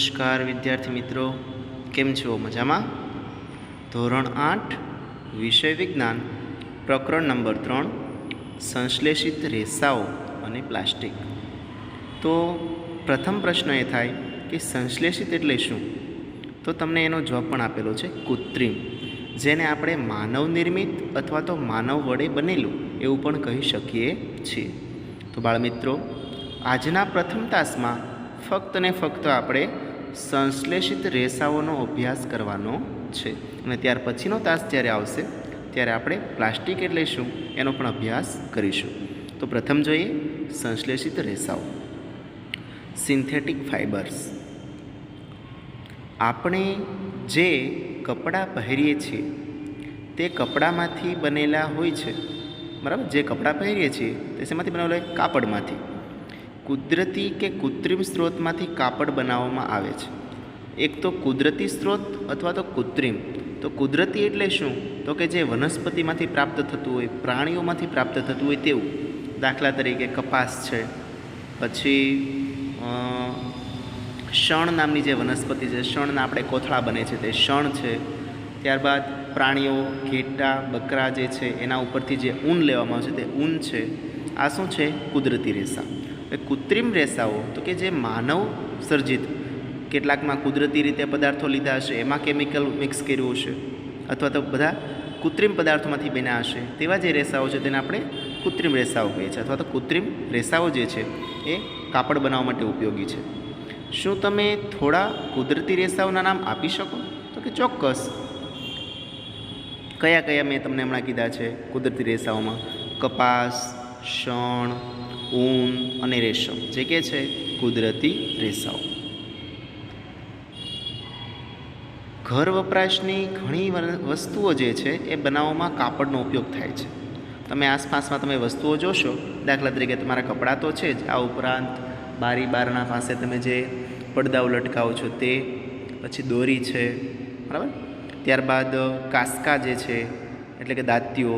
નમસ્કાર વિદ્યાર્થી મિત્રો, કેમ છો? મજામાં? ધોરણ 8 વિષય વિજ્ઞાન, પ્રકરણ નંબર 3, સંશ્લેષિત રેસાઓ અને પ્લાસ્ટિક. તો પ્રથમ પ્રશ્ન એ થાય કે સંશ્લેષિત એટલે શું? તો તમને એનો જવાબ પણ આપેલો છે, કૃત્રિમ, જેને આપણે માનવ નિર્મિત અથવા તો માનવ વડે બનેલું એવું પણ કહી શકીએ છીએ. તો બાળમિત્રો, આજના પ્રથમ તાસમાં ફક્ત ને ફક્ત આપણે સંશ્લેષિત રેસાઓનો અભ્યાસ કરવાનો છે, અને ત્યાર પછીનો તાસ જ્યારે આવશે ત્યારે આપણે પ્લાસ્ટિક એટલે શું એનો પણ અભ્યાસ કરીશું. તો પ્રથમ જોઈએ સંશ્લેષિત રેસાઓ. Synthetic fibres. આપણે જે કપડાં પહેરીએ છીએ તે કપડામાંથી બનેલા હોય છે, બરાબર? જે કપડાં પહેરીએ છીએ તે શેમાંથી બનેલા હોય? કાપડમાંથી. કુદરતી કે કૃત્રિમ સ્ત્રોતમાંથી કાપડ બનાવવામાં આવે છે. એક તો કુદરતી સ્ત્રોત અથવા તો કૃત્રિમ. તો કુદરતી એટલે શું? તો કે જે વનસ્પતિમાંથી પ્રાપ્ત થતું હોય, પ્રાણીઓમાંથી પ્રાપ્ત થતું હોય તેવું. દાખલા તરીકે કપાસ છે, પછી શણ નામની જે વનસ્પતિ છે, શણના આપણે કોથળા બને છે તે શણ છે. ત્યારબાદ પ્રાણીઓ, ઘેટા, બકરા જે છે એના ઉપરથી જે ઊન લેવામાં આવે છે તે ઊન છે. આ શું છે? કુદરતી રેસા. કૃત્રિમ રેસાઓ તો કે જે માનવ સર્જિત, કેટલાકમાં કુદરતી રીતે પદાર્થો લીધા હશે, એમાં કેમિકલ મિક્સ કર્યું હશે, અથવા તો બધા કૃત્રિમ પદાર્થોમાંથી બન્યા હશે, તેવા જે રેસાઓ છે તેને આપણે કૃત્રિમ રેસાઓ કહીએ છીએ. અથવા તો કૃત્રિમ રેસાઓ જે છે એ કાપડ બનાવવા માટે ઉપયોગી છે. શું તમે થોડા કુદરતી રેસાઓના નામ આપી શકો? તો કે ચોક્કસ. કયા કયા મેં તમને હમણાં કીધા છે કુદરતી રેસાઓમાં? કપાસ, શણ, ઊન અને રેશમ, જે કે છે કુદરતી રેસાઓ. ઘર વપરાશની ઘણી વસ્તુઓ જે છે એ બનાવવામાં કાપડનો ઉપયોગ થાય છે. તમે આસપાસમાં તમે વસ્તુઓ જોશો, દાખલા તરીકે તમારા કપડાં તો છે જ, આ ઉપરાંત બારી બારણા પાસે તમે જે પડદાઓ લટકાવો છો તે, પછી દોરી છે, બરાબર? ત્યારબાદ કાસ્કા જે છે એટલે કે દાંતીઓ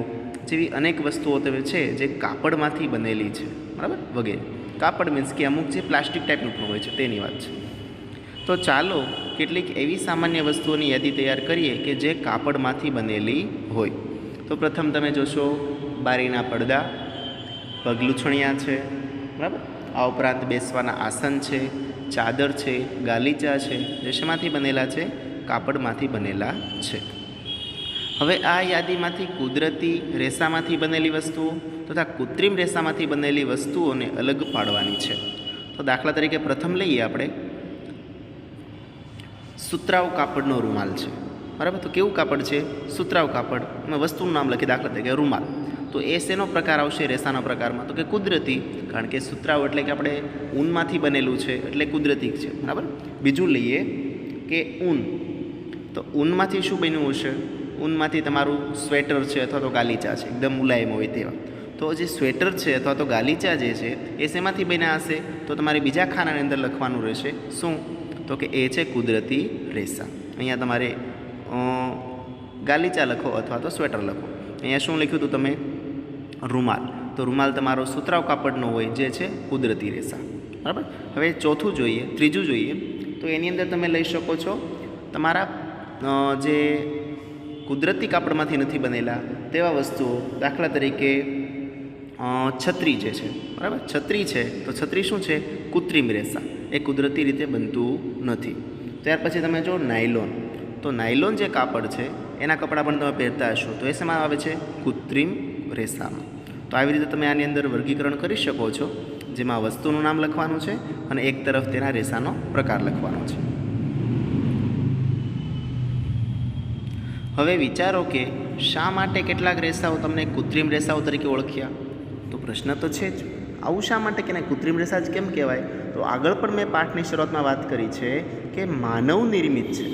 જેવી અનેક વસ્તુઓ તમે છે જે કાપડમાંથી બનેલી છે, બરાબર? વગેરે. કાપડ મીન્સ કે અમુક જે પ્લાસ્ટિક ટાઈપનું પણ હોય છે તેની વાત છે. તો ચાલો કેટલીક એવી સામાન્ય વસ્તુઓની યાદી તૈયાર કરીએ કે જે કાપડમાંથી બનેલી હોય. તો પ્રથમ તમે જોશો બારીના પડદા, પગલૂછણિયા છે, બરાબર? આ ઉપરાંત બેસવાના આસન છે, ચાદર છે, ગાલીચા છે, જે શેમાંથી બનેલા છે? કાપડમાંથી બનેલા છે. હવે આ યાદીમાંથી કુદરતી રેસામાંથી બનેલી વસ્તુઓ તથા કૃત્રિમ રેસામાંથી બનેલી વસ્તુઓને અલગ પાડવાની છે. તો દાખલા તરીકે પ્રથમ લઈએ આપણે સુતરાઉ કાપડનો રૂમાલ છે, બરાબર? તો કેવું કાપડ છે? સુતરાઉ કાપડ. એમાં વસ્તુનું નામ લખી, દાખલા તરીકે રૂમાલ. તો એ શેનો પ્રકાર આવશે રેસાના પ્રકારમાં? તો કે કુદરતી, કારણ કે સુતરાઉ એટલે કે આપણે ઊનમાંથી બનેલું છે એટલે કુદરતી છે, બરાબર? બીજું લઈએ કે ઊન. તો ઊનમાંથી શું બન્યું હશે? ઊનમાંથી તમારું સ્વેટર છે અથવા તો ગાલીચા છે, એકદમ મુલાયમ હોય તેવા. તો જે સ્વેટર છે અથવા તો ગાલીચા જે છે એ શેમાંથી બન્યા હશે? તો તમારે બીજા ખાનાની અંદર લખવાનું રહેશે શું? તો કે એ છે કુદરતી રેસા. અહીંયા તમારે ગાલીચા લખો અથવા તો સ્વેટર લખો. અહીંયા શું લખ્યું હતું તમે? રૂમાલ. તો રૂમાલ તમારો સુતરાઉ કાપડનો હોય, જે છે કુદરતી રેસા, બરાબર? હવે ચોથું જોઈએ, ત્રીજું જોઈએ. તો એની અંદર તમે લઈ શકો છો તમારા જે કુદરતી કાપડમાંથી નથી બનેલા તેવા વસ્તુઓ. દાખલા તરીકે છત્રી જે છે, બરાબર? છત્રી છે તો છત્રી શું છે? કૃત્રિમ રેસા, એ કુદરતી રીતે બનતું નથી. ત્યાર પછી તમે જો નાયલોન. તો નાયલોન જે કાપડ છે એના કપડાં પણ તમે પહેરતા હશો, તો એ શેમાં આવે છે? કૃત્રિમ રેસામાં. તો આવી રીતે તમે આની અંદર વર્ગીકરણ કરી શકો છો, જેમાં વસ્તુનું નામ લખવાનું છે અને એક તરફ તેના રેસાનો પ્રકાર લખવાનો છે. હવે વિચારો કે શા માટે કેટલાક રેસાઓ તમને કૃત્રિમ રેસાઓ તરીકે ઓળખ્યા? તો પ્રશ્ન તો છે જ, આવું શા માટે કે કૃત્રિમ રેસા જ કેમ કહેવાય? તો આગળ પણ મેં પાઠની શરૂઆતમાં વાત કરી છે કે માનવ નિર્મિત છે.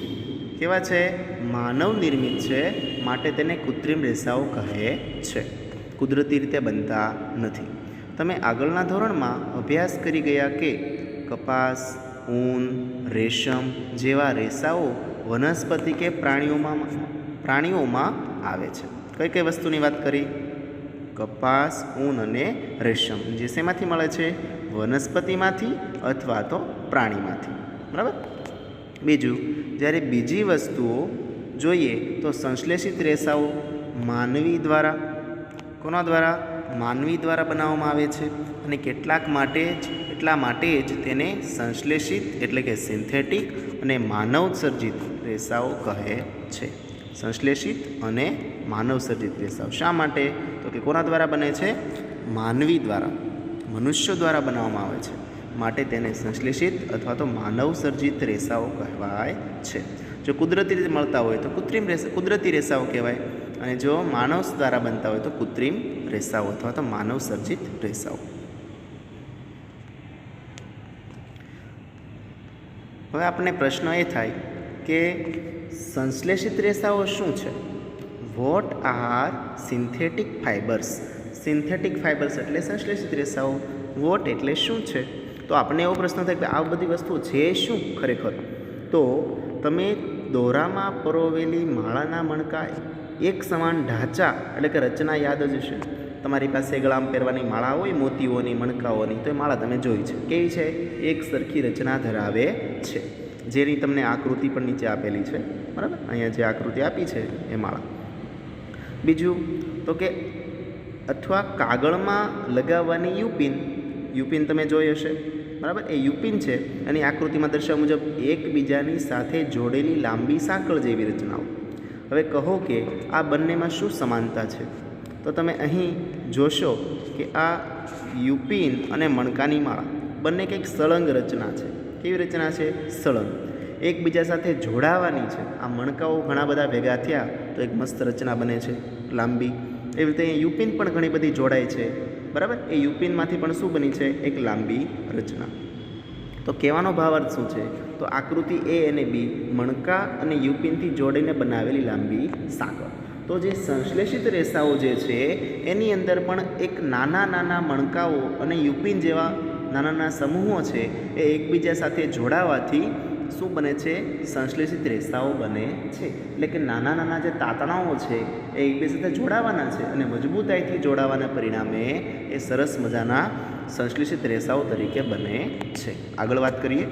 કેવા છે? માનવ નિર્મિત છે, માટે તેને કૃત્રિમ રેસાઓ કહે છે. કુદરતી રીતે બનતા નથી. તમે આગળના ધોરણમાં અભ્યાસ કરી ગયા કે કપાસ, ઊન, રેશમ જેવા રેસાઓ વનસ્પતિ કે પ્રાણીઓમાં આવે છે. કઈ કઈ વસ્તુની વાત કરી? કપાસ, ઊન અને રેશમ, જે શેમાંથી મળે છે? વનસ્પતિમાંથી અથવા તો પ્રાણીમાંથી, બરાબર? બીજું, જ્યારે બીજી વસ્તુઓ જોઈએ તો સંશ્લેષિત રેસાઓ માનવી દ્વારા, કોના દ્વારા? માનવી દ્વારા બનાવવામાં આવે છે અને એટલા માટે જ તેને સંશ્લેષિત એટલે કે સિન્થેટિક અને માનવ સર્જિત રેસાઓ કહે છે. સંશ્લેષિત અને માનવ સર્જિત રેસાઓ શા માટે? તો કે કોના દ્વારા બને છે? માનવી દ્વારા, મનુષ્યો દ્વારા બનાવવામાં આવે છે, માટે તેને સંશ્લેષિત અથવા તો માનવ સર્જિત રેસાઓ કહેવાય છે. જો કુદરતી રીતે મળતા હોય તો કુદરતી રેસાઓ કહેવાય, અને જો માનવ દ્વારા બનતા હોય તો કૃત્રિમ રેસાઓ અથવા તો માનવ સર્જિત રેસાઓ. હવે આપણને પ્રશ્ન એ થાય કે સંશ્લેષિત રેસાઓ શું છે? What are synthetic fibres? Synthetic fibres એટલે સંશ્લેષિત રેસાઓ. વોટ એટલે શું છે? તો આપણને એવો પ્રશ્ન થાય કે આ બધી વસ્તુઓ છે શું ખરેખર? તો તમે દોરામાં પરોવેલી માળાના મણકા એક સમાન ઢાંચા એટલે કે રચના યાદ જ હશે. તમારી પાસે ગળામાં પહેરવાની માળા હોય મોતીઓની, મણકાઓની, તો એ માળા તમે જોઈ છે. કેવી છે? એક સરખી રચના ધરાવે છે, જેની તમને આકૃતિ પણ નીચે આપેલી છે. બરાબર, અહીંયા જે આકૃતિ આપી છે એ માળા. બીજું તો કે અથવા કાગળમાં લગાવવાની યુપિન તમે જોઈ હશે. બરાબર, એ યુપિન છે. અને આકૃતિમાં દર્શાવ્યા મુજબ એકબીજાની સાથે જોડેલી લાંબી સાંકળ જેવી રચનાઓ. હવે કહો કે આ બંનેમાં શું સમાનતા છે? તો તમે અહીં જોશો કે આ યુપિન અને મણકાની માળા બંને કંઈક સળંગ રચના છે. કેવી રચના છે? સળંગ, એકબીજા સાથે જોડાવાની છે. આ મણકાઓ ઘણા બધા ભેગા થયા તો એક મસ્ત રચના બને છે લાંબી. એવી રીતે યુપિન પણ ઘણી બધી જોડાય છે. બરાબર, એ યુપિનમાંથી પણ શું બની છે? એક લાંબી રચના. તો કહેવાનો ભાવાર્થ શું છે? તો આકૃતિ એ અને બી મણકા અને યુપિનથી જોડીને બનાવેલી લાંબી સાંકળ. તો જે સંશ્લેષિત રેસાઓ જે છે એની અંદર પણ એક નાના મણકાઓ અને યુપિન જેવા નાના સમૂહો છે એ એકબીજા સાથે જોડાવાથી શું બને છે? સંશ્લેષિત રેસાઓ બને છે. એટલે કે નાના જે તાતણાઓ છે એ એકબીજા સાથે જોડાવાના છે અને મજબૂતાઈથી જોડાવાના પરિણામે એ સરસ મજાના સંશ્લેષિત રેસાઓ તરીકે બને છે. આગળ વાત કરીએ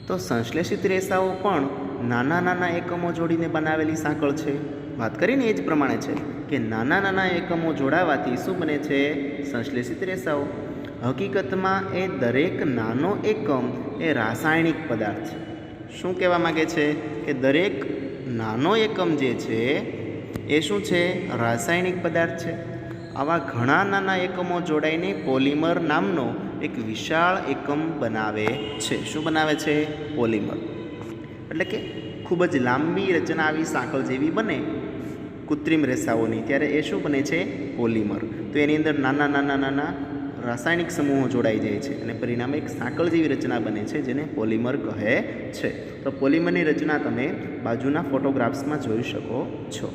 તો સંશ્લેષિત રેસાઓ પણ નાના એકમો જોડીને બનાવેલી સાંકળ છે. વાત કરીને એ જ પ્રમાણે છે કે નાના એકમો જોડાવાથી શું બને છે? સંશ્લેષિત રેસાઓ. હકીકતમાં એ દરેક નાનો એકમ એ રાસાયણિક પદાર્થ છે. શું કહેવા માગે છે? કે દરેક નાનો એકમ જે છે એ શું છે? રાસાયણિક પદાર્થ છે. આવા ઘણા નાના એકમો જોડાઈને પોલિમર નામનો એક વિશાળ એકમ બનાવે છે. શું બનાવે છે? પોલિમર. એટલે કે ખૂબ જ લાંબી રચના આવી સાંકળ જેવી બને કૃત્રિમ રેસાઓની, ત્યારે એ શું બને છે? પોલિમર. તો એની અંદર નાના રાસાયણિક સમૂહો જોડાઈ જાય છે અને પરિણામે એક સાંકળ જેવી રચના બને છે જેને પોલિમર કહે છે. તો પોલિમરની રચના તમે બાજુના ફોટોગ્રાફ્સમાં જોઈ શકો છો.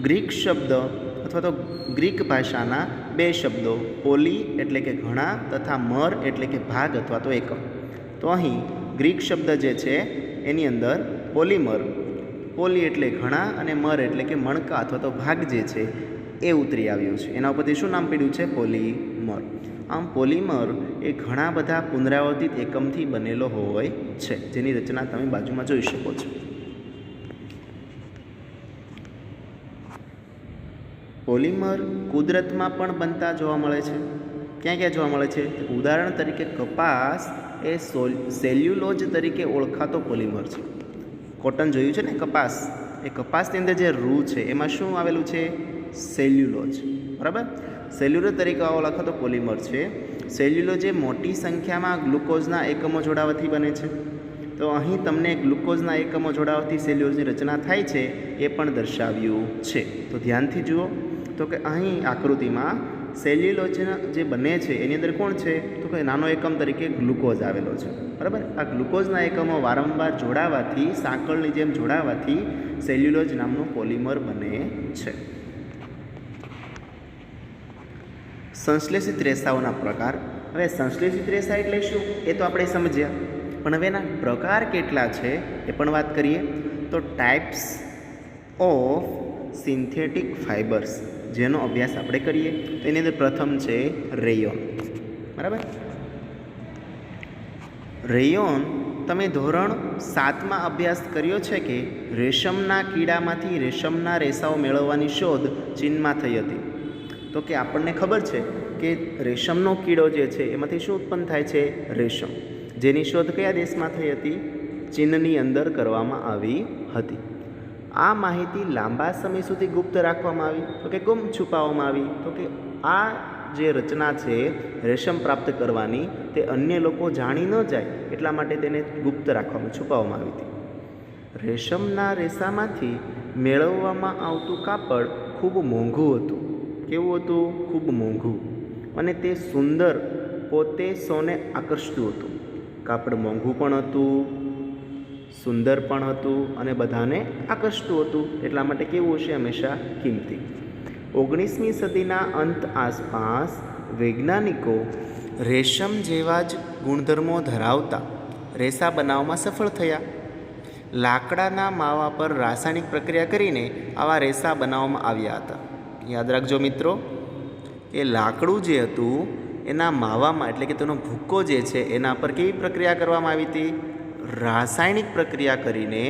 ગ્રીક શબ્દ અથવા તો ગ્રીક ભાષાના બે શબ્દો પોલી એટલે કે ઘણા તથા મર એટલે કે ભાગ અથવા તો એકમ. તો અહીં ગ્રીક શબ્દ જે છે એની અંદર પોલિમર, પોલી એટલે ઘણા અને મર એટલે કે મણકા અથવા તો ભાગ જે છે એ ઉતરી આવ્યું છે. એના ઉપરથી શું નામ પડ્યું છે? પોલિમર. આમ પોલિમર એ ઘણા બધા પુનરાવર્તિત એકમથી બનેલો હોય છે, જેની રચના તમે બાજુમાં જોઈ શકો છો. પોલિમર કુદરતમાં પણ બનતા જોવા મળે છે. ક્યાં જોવા મળે છે? ઉદાહરણ તરીકે કપાસ એ સેલ્યુલોજ તરીકે ઓળખાતો પોલિમર છે. કોટન જોયું છે ને, કપાસ, એ કપાસની અંદર જે રૂ છે એમાં શું આવેલું છે? સેલ્યુલોજ. બરાબર, સેલ્યુલોજ તરીકે ઓળખાતો પોલિમર છે. સેલ્યુલોજ એ મોટી સંખ્યામાં ગ્લુકોઝના એકમો જોડાવાથી બને છે. તો અહીં તમને ગ્લુકોઝના એકમો જોડાવાથી સેલ્યુલોજની રચના થાય છે એ પણ દર્શાવ્યું છે. તો ધ્યાનથી જુઓ તો કે અહીં આકૃતિમાં સેલ્યુલોજ જે બને છે એની અંદર કોણ છે? તો કે નાનો એકમ તરીકે ગ્લુકોઝ આવેલો છે. બરાબર, આ ગ્લુકોઝના એકમો વારંવાર જોડાવાથી, સાંકળની જેમ જોડાવાથી સેલ્યુલોજ નામનું પોલિમર બને છે. સંશ્લેષિત રેસાઓના પ્રકાર. હવે સંશ્લેષિત રેસા એટલે શું એ તો આપણે સમજ્યા, પણ હવે એના પ્રકાર કેટલા છે એ પણ વાત કરીએ. તો ટાઈપ્સ ઓફ સિન્થેટિક ફાઇબર્સ, જેનો અભ્યાસ આપણે કરીએ તો એની અંદર પ્રથમ છે રેયોન. બરાબર, રેયોન તમે ધોરણ 7માં અભ્યાસ કર્યો છે કે રેશમના કીડામાંથી રેશમના રેસાઓ મેળવવાની શોધ ચીનમાં થઈ હતી. તો કે આપણને ખબર છે કે રેશમનો કીડો જે છે એમાંથી શું ઉત્પન્ન થાય છે? રેશમ, જેની શોધ કયા દેશમાં થઈ હતી? ચીનની અંદર કરવામાં આવી હતી. આ માહિતી લાંબા સમય સુધી ગુપ્ત રાખવામાં આવી, તો કે ગુમ છુપાવવામાં આવી. તો કે આ જે રચના છે રેશમ પ્રાપ્ત કરવાની, તે અન્ય લોકો જાણી ન જાય એટલા માટે તેને ગુપ્ત રાખવામાં, છુપાવવામાં આવી હતી. રેશમના રેસામાંથી મેળવવામાં આવતું કાપડ ખૂબ મોંઘું હતું. કેવું હતું? ખૂબ મોંઘું. અને તે સુંદર, પોતે સૌને આકર્ષતું હતું. કાપડ મોંઘું પણ હતું, સુંદર પણ હતું અને બધાને આકર્ષતું હતું. એટલા માટે કેવું હશે? હંમેશા કિંમતી. 19મી સદીના અંત આસપાસ વૈજ્ઞાનિકો રેશમ જેવા જ ગુણધર્મો ધરાવતા રેસા બનાવવામાં સફળ થયા. લાકડાના માવા પર રાસાયણિક પ્રક્રિયા કરીને આવા રેસા બનાવવામાં આવ્યા હતા. યાદ રાખજો મિત્રો, એ લાકડું જે હતું એના માવામાં, એટલે કે તેનો ભૂક્કો જે છે એના પર કેવી પ્રક્રિયા કરવામાં આવી હતી? રાસાયણિક પ્રક્રિયા કરીને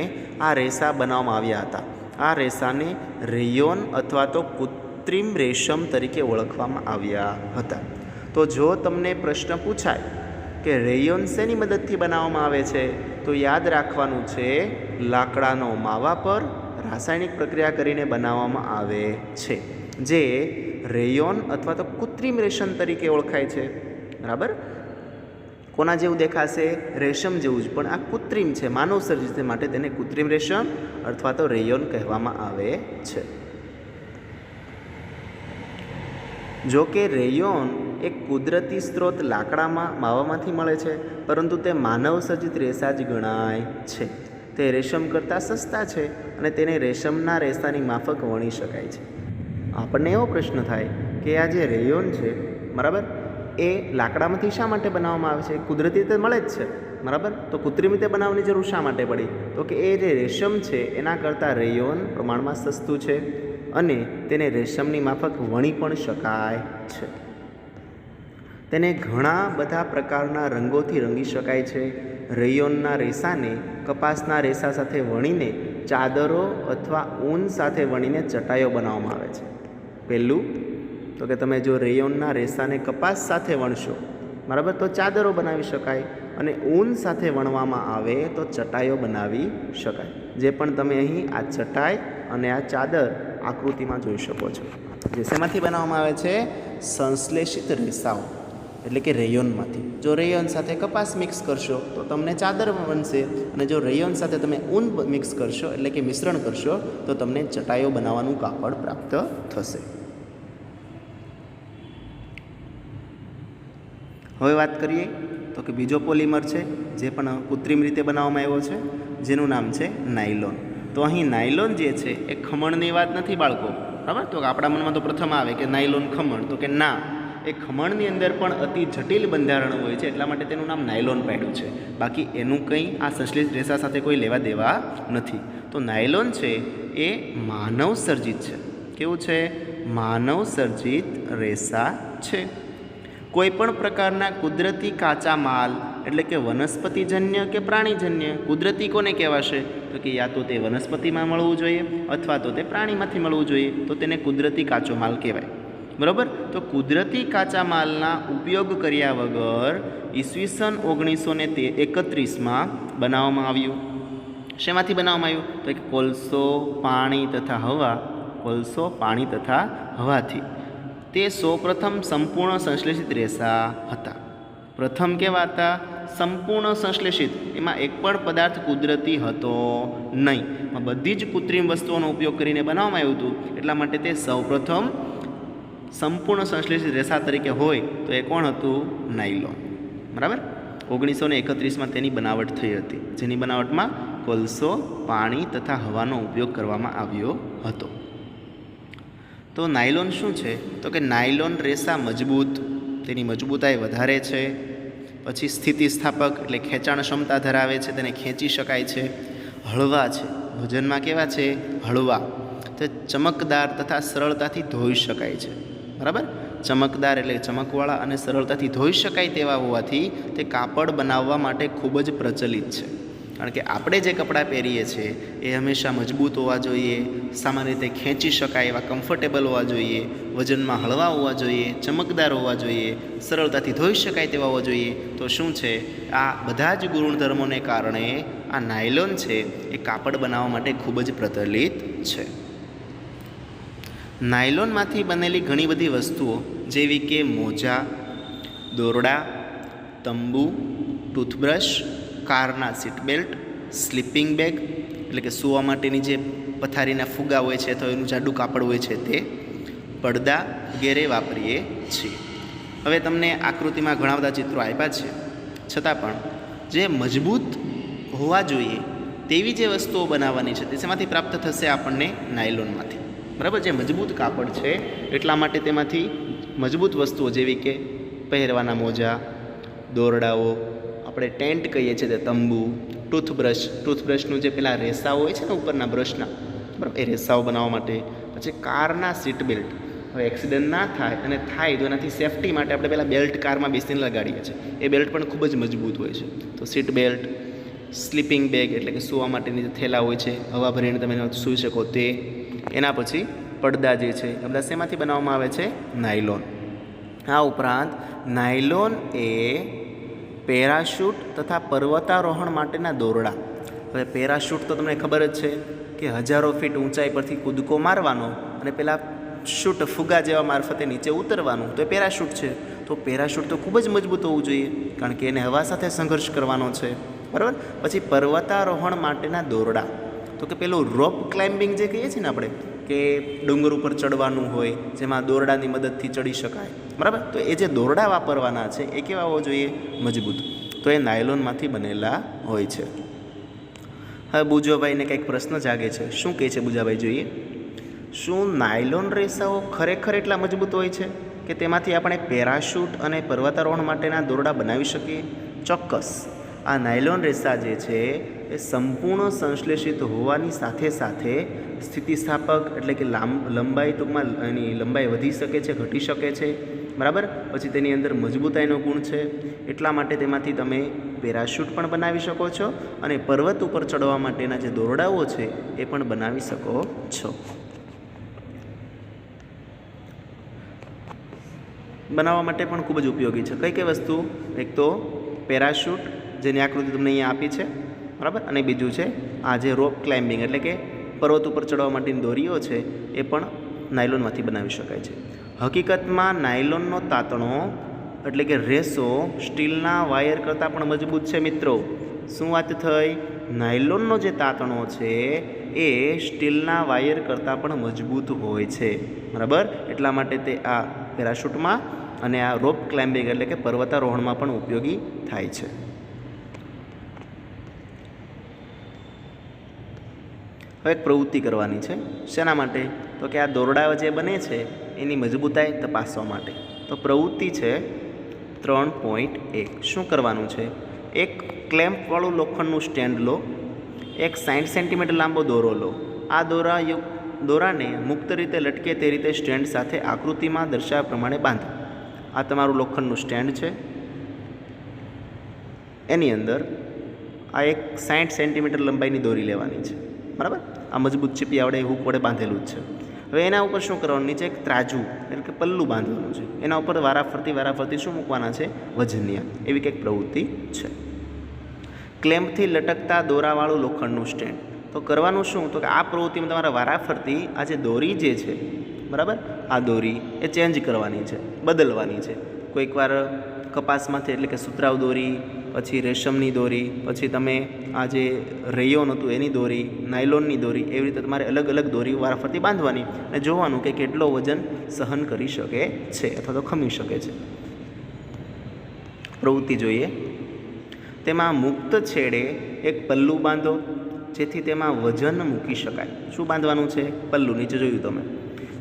આ રેસા બનાવવામાં આવ્યા હતા. આ રેસાને રેયોન અથવા તો કૃત્રિમ રેશમ તરીકે ઓળખવામાં આવ્યા હતા. તો જો તમને પ્રશ્ન પૂછાય કે રેયોન શેની મદદથી બનાવવામાં આવે છે, તો યાદ રાખવાનું છે લાકડાનો માવા પર રાસાયણિક પ્રક્રિયા કરીને બનાવવામાં આવે છે, જે રેયોન અથવા તો કૃત્રિમ રેશમ તરીકે ઓળખાય છે. બરાબર? કોના જેવું દેખાશે? રેશમ જેવું જ, પણ આ કૃત્રિમ છે, માનવ સર્જિત છે, માટે તેને કૃત્રિમ રેશમ અથવા તો રેયોન કહેવામાં આવે છે. જો કે રેયોન એક કુદરતી સ્ત્રોત લાકડામાં માવામાંથી મળે છે, પરંતુ તે માનવ સર્જિત રેસા જ ગણાય છે. તે રેશમ કરતાં સસ્તા છે અને તેને રેશમના રેસાની માફક વણી શકાય છે. આપણને એવો પ્રશ્ન થાય કે આ જે રેયોન છે, બરાબર, એ લાકડામાંથી શા માટે બનાવવામાં આવે છે? કુદરતી રીતે મળે જ છે, બરાબર, તો કૃત્રિમ રીતે બનાવવાની જરૂર શા માટે પડી? તો કે એ જે રેશમ છે એના કરતાં રેયોન પ્રમાણમાં સસ્તું છે અને તેને રેશમની માફક વણી પણ શકાય છે. તેને ઘણા બધા પ્રકારના રંગોથી રંગી શકાય છે. રેયોનના રેસાને કપાસના રેસા સાથે વણીને ચાદરો અથવા ઊન સાથે વણીને ચટાઈઓ બનાવવામાં આવે છે. પહેલું તો કે તમે જો રેયોનના રેસાને કપાસ સાથે વણશો, બરાબર, તો ચાદરો બનાવી શકાય, અને ઊન સાથે વણવામાં આવે તો ચટાઈઓ બનાવી શકાય. જે પણ તમે અહીં આ ચટાઈ અને આ ચાદર આકૃતિમાં જોઈ શકો છો, જે શેમાંથી બનાવવામાં આવે છે? સંશ્લેષિત રેસાઓ, એટલે કે રેયોનમાંથી. જો રેયોન સાથે કપાસ મિક્સ કરશો તો તમને ચાદર બનશે, અને જો રેયોન સાથે તમે ઊન મિક્સ કરશો, એટલે કે મિશ્રણ કરશો, તો તમને ચટાઈઓ બનાવવાનું કાપડ પ્રાપ્ત થશે. હવે વાત કરીએ તો કે બીજો પોલિમર છે જે પણ કૃત્રિમ રીતે બનાવવામાં આવ્યો છે, જેનું નામ છે નાયલોન. તો અહીં નાયલોન જે છે એ ખમણની વાત નથી બાળકો, બરાબર. તો આપણા મનમાં તો પ્રથમ આવે કે નાયલોન ખમણ, તો કે ના, એ ખમણની અંદર પણ અતિ જટિલ બંધારણ હોય છે, એટલા માટે તેનું નામ નાયલોન પાડ્યું છે. બાકી એનું કંઈ આ સંશ્લેષિત રેસા સાથે કોઈ લેવા દેવા નથી. તો નાયલોન છે એ માનવ સર્જિત છે. કેવું છે? માનવ સર્જિત રેસા છે. કોઈ પણ પ્રકારના કુદરતી કાચા માલ, એટલે કે વનસ્પતિજન્ય કે પ્રાણીજન્ય, કુદરતી કોને કહેવાશે? તો કે યા તો તે વનસ્પતિમાં મળવું જોઈએ અથવા તો તે પ્રાણીમાંથી મળવું જોઈએ, તો તેને કુદરતી કાચો માલ કહેવાય. બરાબર? તો કુદરતી કાચા માલના ઉપયોગ કર્યા વગર ઈસવીસન 1931માં બનાવવામાં આવ્યું. શેમાંથી બનાવવામાં આવ્યું? તો કે કોલસો, પાણી તથા હવા. કોલસો, પાણી તથા હવાથી. તે સૌપ્રથમ સંપૂર્ણ સંશ્લેષિત રેસા હતા. પ્રથમ કેવા હતા? સંપૂર્ણ સંશ્લેષિત. એમાં એક પણ પદાર્થ કુદરતી હતો નહીં, બધી જ કૃત્રિમ વસ્તુઓનો ઉપયોગ કરીને બનાવવામાં આવ્યું હતું. એટલા માટે તે સૌપ્રથમ સંપૂર્ણ સંશ્લેષિત રેસા તરીકે હોય તો એ કોણ હતું? નાયલોન. બરાબર? 1931માં તેની બનાવટ થઈ હતી, જેની બનાવટમાં કોલસો, પાણી તથા હવાનો ઉપયોગ કરવામાં આવ્યો હતો. તો નાયલોન શું છે? તો કે નાયલોન રેસા મજબૂત, તેની મજબૂતાઈ વધારે છે. પછી સ્થિતિસ્થાપક, એટલે ખેંચાણ ક્ષમતા ધરાવે છે, તેને ખેંચી શકાય છે. હળવા છે, વજનમાં કેવા છે? હળવા. તે ચમકદાર તથા સરળતાથી ધોઈ શકાય છે. બરાબર? ચમકદાર એટલે ચમકવાળા અને સરળતાથી ધોઈ શકાય તેવા હોવાથી તે કાપડ બનાવવા માટે ખૂબ જ પ્રચલિત છે. કારણ કે આપણે જે કપડાં પહેરીએ છીએ એ હંમેશા મજબૂત હોવા જોઈએ, સામાન્ય રીતે ખેંચી શકાય એવા કમ્ફર્ટેબલ હોવા જોઈએ, વજનમાં હળવા હોવા જોઈએ, ચમકદાર હોવા જોઈએ, સરળતાથી ધોઈ શકાય તેવા હોવા જોઈએ. તો શું છે, આ બધા જ ગુણધર્મોને કારણે આ નાયલોન છે એ કાપડ બનાવવા માટે ખૂબ જ પ્રચલિત છે. નાયલોનમાંથી બનેલી ઘણી બધી વસ્તુઓ જેવી કે મોજા, દોરડા, તંબુ, ટૂથબ્રશ, કારના સીટ બેલ્ટ, સ્લીપિંગ બેગ એટલે કે સૂવા માટેની જે પથારીના ફુગા હોય છે તો એનું જાડું કાપડ હોય છે તે, પડદા વગેરે વાપરીએ છીએ. હવે તમને આકૃતિમાં ઘણા બધા ચિત્રો આપ્યા છે, છતાં પણ જે મજબૂત હોવા જોઈએ તેવી જે વસ્તુઓ બનાવવાની છે તે શેમાંથી પ્રાપ્ત થશે? આપણને નાયલોનમાંથી. બરાબર, જે મજબૂત કાપડ છે એટલા માટે તેમાંથી મજબૂત વસ્તુઓ જેવી કે પહેરવાના મોજા, દોરડાઓ, આપણે ટેન્ટ કહીએ છીએ તે તંબુ, ટૂથબ્રશનું જે પેલા રેસાઓ હોય છે ને ઉપરના બ્રશના, બરાબર, એ રેસાઓ બનાવવા માટે. પછી કારના સીટ બેલ્ટ, હવે એક્સિડન્ટ ના થાય અને થાય તો એનાથી સેફટી માટે આપણે પેલા બેલ્ટ કારમાં બેસીને લગાડીએ છીએ, એ બેલ્ટ પણ ખૂબ જ મજબૂત હોય છે. તો સીટ બેલ્ટ, સ્લીપિંગ બેગ એટલે કે સૂવા માટેની જે થેલા હોય છે, હવા ભરીને તમે સૂઈ શકો તે. એના પછી પડદા જે છે એ બધા શેમાંથી બનાવવામાં આવે છે? નાયલોન. આ ઉપરાંત નાયલોન એ પેરાશૂટ તથા પર્વતારોહણ માટેના દોરડા. હવે પેરાશૂટ તો તમને ખબર જ છે કે હજારો ફીટ ઊંચાઈ પરથી કૂદકો મારવાનો અને પેલા શૂટ ફુગા જેવા મારફતે નીચે ઉતરવાનું, તો એ પેરાશૂટ છે. તો પેરાશૂટ તો ખૂબ જ મજબૂત હોવું જોઈએ કારણ કે એને હવા સાથે સંઘર્ષ કરવાનો છે. બરાબર. પછી પર્વતારોહણ માટેના દોરડા, તો કે પેલું રોપ ક્લાઇમ્બિંગ જે કહીએ છીએ ને આપણે, કે ડુંગર ઉપર ચડવાનું હોય જેમાં દોરડાની મદદથી ચડી શકાય. બરાબર. તો એ જે દોરડા વાપરવાના છે એ કેવા હોવા જોઈએ? મજબૂત. તો એ નાયલોનમાંથી બનેલા હોય છે. હવે બુજાભાઈને કંઈક પ્રશ્ન જાગે છે. શું કહે છે બુજાભાઈ? જોઈએ. શું નાયલોન રેસાઓ ખરેખર એટલા મજબૂત હોય છે કે તેમાંથી આપણે પેરાશૂટ અને પર્વતારોહણ માટેના દોરડા બનાવી શકીએ? ચોક્કસ. આ નાયલોન રેસા જે છે એ સંપૂર્ણ સંશ્લેષિત હોવાની સાથે સાથે સ્થિતિસ્થાપક એટલે કે લંબાઈ, ટૂંકમાં એની લંબાઈ વધી શકે છે, ઘટી શકે છે. બરાબર. પછી તેની અંદર મજબૂતાઈનો ગુણ છે, એટલા માટે તેમાંથી તમે પેરાશૂટ પણ બનાવી શકો છો અને પર્વત ઉપર ચડવા માટેના જે દોરડાઓ છે એ પણ બનાવી શકો છો. બનાવવા માટે પણ ખૂબ જ ઉપયોગી છે. કઈ કઈ વસ્તુ? એક તો પેરાશૂટ જેની આકૃતિ તમને અહીંયા આપી છે, બરાબર, અને બીજું છે આ જે રોપ ક્લાઇમ્બિંગ એટલે કે પર્વત ઉપર ચડવા માટેની દોરીઓ છે એ પણ નાયલોનમાંથી બનાવી શકાય છે. હકીકતમાં નાયલોનનો તાતણો એટલે કે રેસો સ્ટીલના વાયર કરતાં પણ મજબૂત છે મિત્રો. શું વાત થઈ? નાયલોનનો જે તાતણો છે એ સ્ટીલના વાયર કરતાં પણ મજબૂત હોય છે. બરાબર. એટલા માટે તે આ પેરાશૂટમાં અને આ રોપ ક્લાઇમ્બિંગ એટલે કે પર્વતારોહણમાં પણ ઉપયોગી થાય છે. હવે એક પ્રવૃત્તિ કરવાની છે. શેના માટે? તો કે આ દોરડા જે બને છે એની મજબૂતાઈ તપાસવા માટે. તો પ્રવૃત્તિ છે 3.1. શું કરવાનું છે? એક ક્લેમ્પવાળું લોખંડનું સ્ટેન્ડ લો, એક 60 સેન્ટીમીટર લાંબો દોરો લો. આ દોરાને મુક્ત રીતે લટકે તે રીતે સ્ટેન્ડ સાથે આકૃતિમાં દર્શાવ્યા પ્રમાણે બાંધો. આ તમારું લોખંડનું સ્ટેન્ડ છે, એની અંદર આ એક 60 સેન્ટીમીટર લંબાઈની દોરી લેવાની છે. બરાબર. આ મજબૂત ચીપિયા વડે હૂક વડે બાંધેલું જ છે. હવે એના ઉપર શું કરવાનું? નીચે એક ત્રાજુ એટલે કે પલ્લું બાંધવાનું છે. એના ઉપર વારાફરતી શું મૂકવાના છે? વજનિયા. એવી કંઈક પ્રવૃત્તિ છે. ક્લેમ્પથી લટકતા દોરાવાળું લોખંડનું સ્ટેન્ડ. તો કરવાનું શું? તો કે આ પ્રવૃત્તિમાં તમારે વારાફરતી આ જે દોરી જે છે, બરાબર, આ દોરી એ ચેન્જ કરવાની છે, બદલવાની છે. કોઈક વાર કપાસમાંથી એટલે કે સુતરાઉ દોરી, પછી રેશમની દોરી, પછી તમે આ જે રેયોન હતું એની દોરી, નાયલોનની દોરી, એવી રીતે તમારે અલગ અલગ દોરી વારાફરતી બાંધવાની અને જોવાનું કે કેટલો વજન સહન કરી શકે છે અથવા તો ખમી શકે છે. પ્રવૃત્તિ જોઈએ. તેમાં મુક્ત છેડે એક પલ્લું બાંધો જેથી તેમાં વજન મૂકી શકાય. શું બાંધવાનું છે? પલ્લું. નીચે જોયું તમે.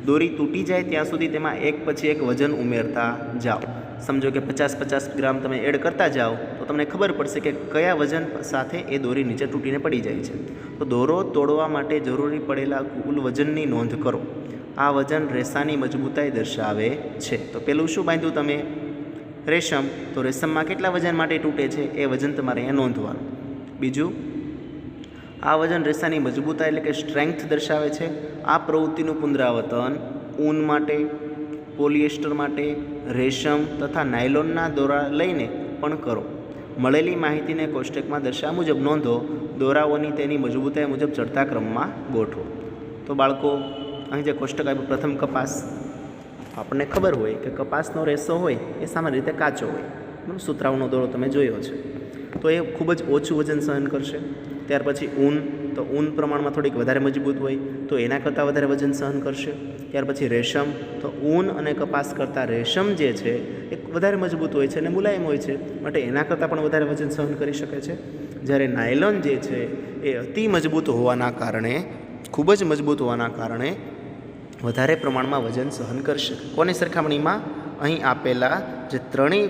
દોરી તૂટી જાય ત્યાં સુધી તેમાં એક પછી એક વજન ઉમેરતા જાઓ. સમજો કે 50-50 ગ્રામ તમે એડ કરતા જાઓ તો તમને ખબર પડશે કે કયા વજન સાથે એ દોરી નીચે તૂટીને પડી જાય છે. તો દોરો તોડવા માટે જરૂરી પડેલા કુલ વજનની નોંધ કરો. આ વજન રેસાની મજબૂતાઈ દર્શાવે છે. તો પેલું શું બાંધ્યું તમે? રેશમ. તો રેશમમાં કેટલા વજન માટે તૂટે છે એ વજન તમારે અહીંયા નોંધવાનું. બીજું, આ વજન રેસાની મજબૂતાઈ એટલે કે સ્ટ્રેન્થ દર્શાવે છે. આ પ્રવૃત્તિનું પુનરાવર્તન ઊન માટે, પોલિએસ્ટર માટે, રેશમ તથા નાયલોનના દોરા લઈને પણ કરો. મળેલી માહિતીને કોષ્ટકમાં દર્શાવ્યા મુજબ નોંધો. દોરાઓની તેની મજબૂતાઈ મુજબ ચડતા ક્રમમાં ગોઠવો. તો બાળકો, અહીં જે કોષ્ટક આપ્યું, પ્રથમ કપાસ. આપણને ખબર હોય કે કપાસનો રેસો હોય એ સામાન્ય રીતે કાચો હોય. સુતરાઉનો દોરો તમે જોયો છે, તો એ ખૂબ જ ઓછું વજન સહન કરશે. ત્યાર પછી ઊન, તો ઊન પ્રમાણમાં થોડીક વધારે મજબૂત હોય તો એના કરતાં વધારે વજન સહન કરશે. ત્યાર પછી રેશમ, તો ઊન અને કપાસ કરતાં રેશમ જે છે એ વધારે મજબૂત હોય છે અને મુલાયમ હોય છે, માટે એના કરતાં પણ વધારે વજન સહન કરી શકે છે. જ્યારે નાયલોન જે છે એ અતિ મજબૂત હોવાના કારણે, ખૂબ જ મજબૂત હોવાના કારણે વધારે પ્રમાણમાં વજન સહન કરશે. કોની સરખામણીમાં? અહીં આપેલા જે ત્રણેય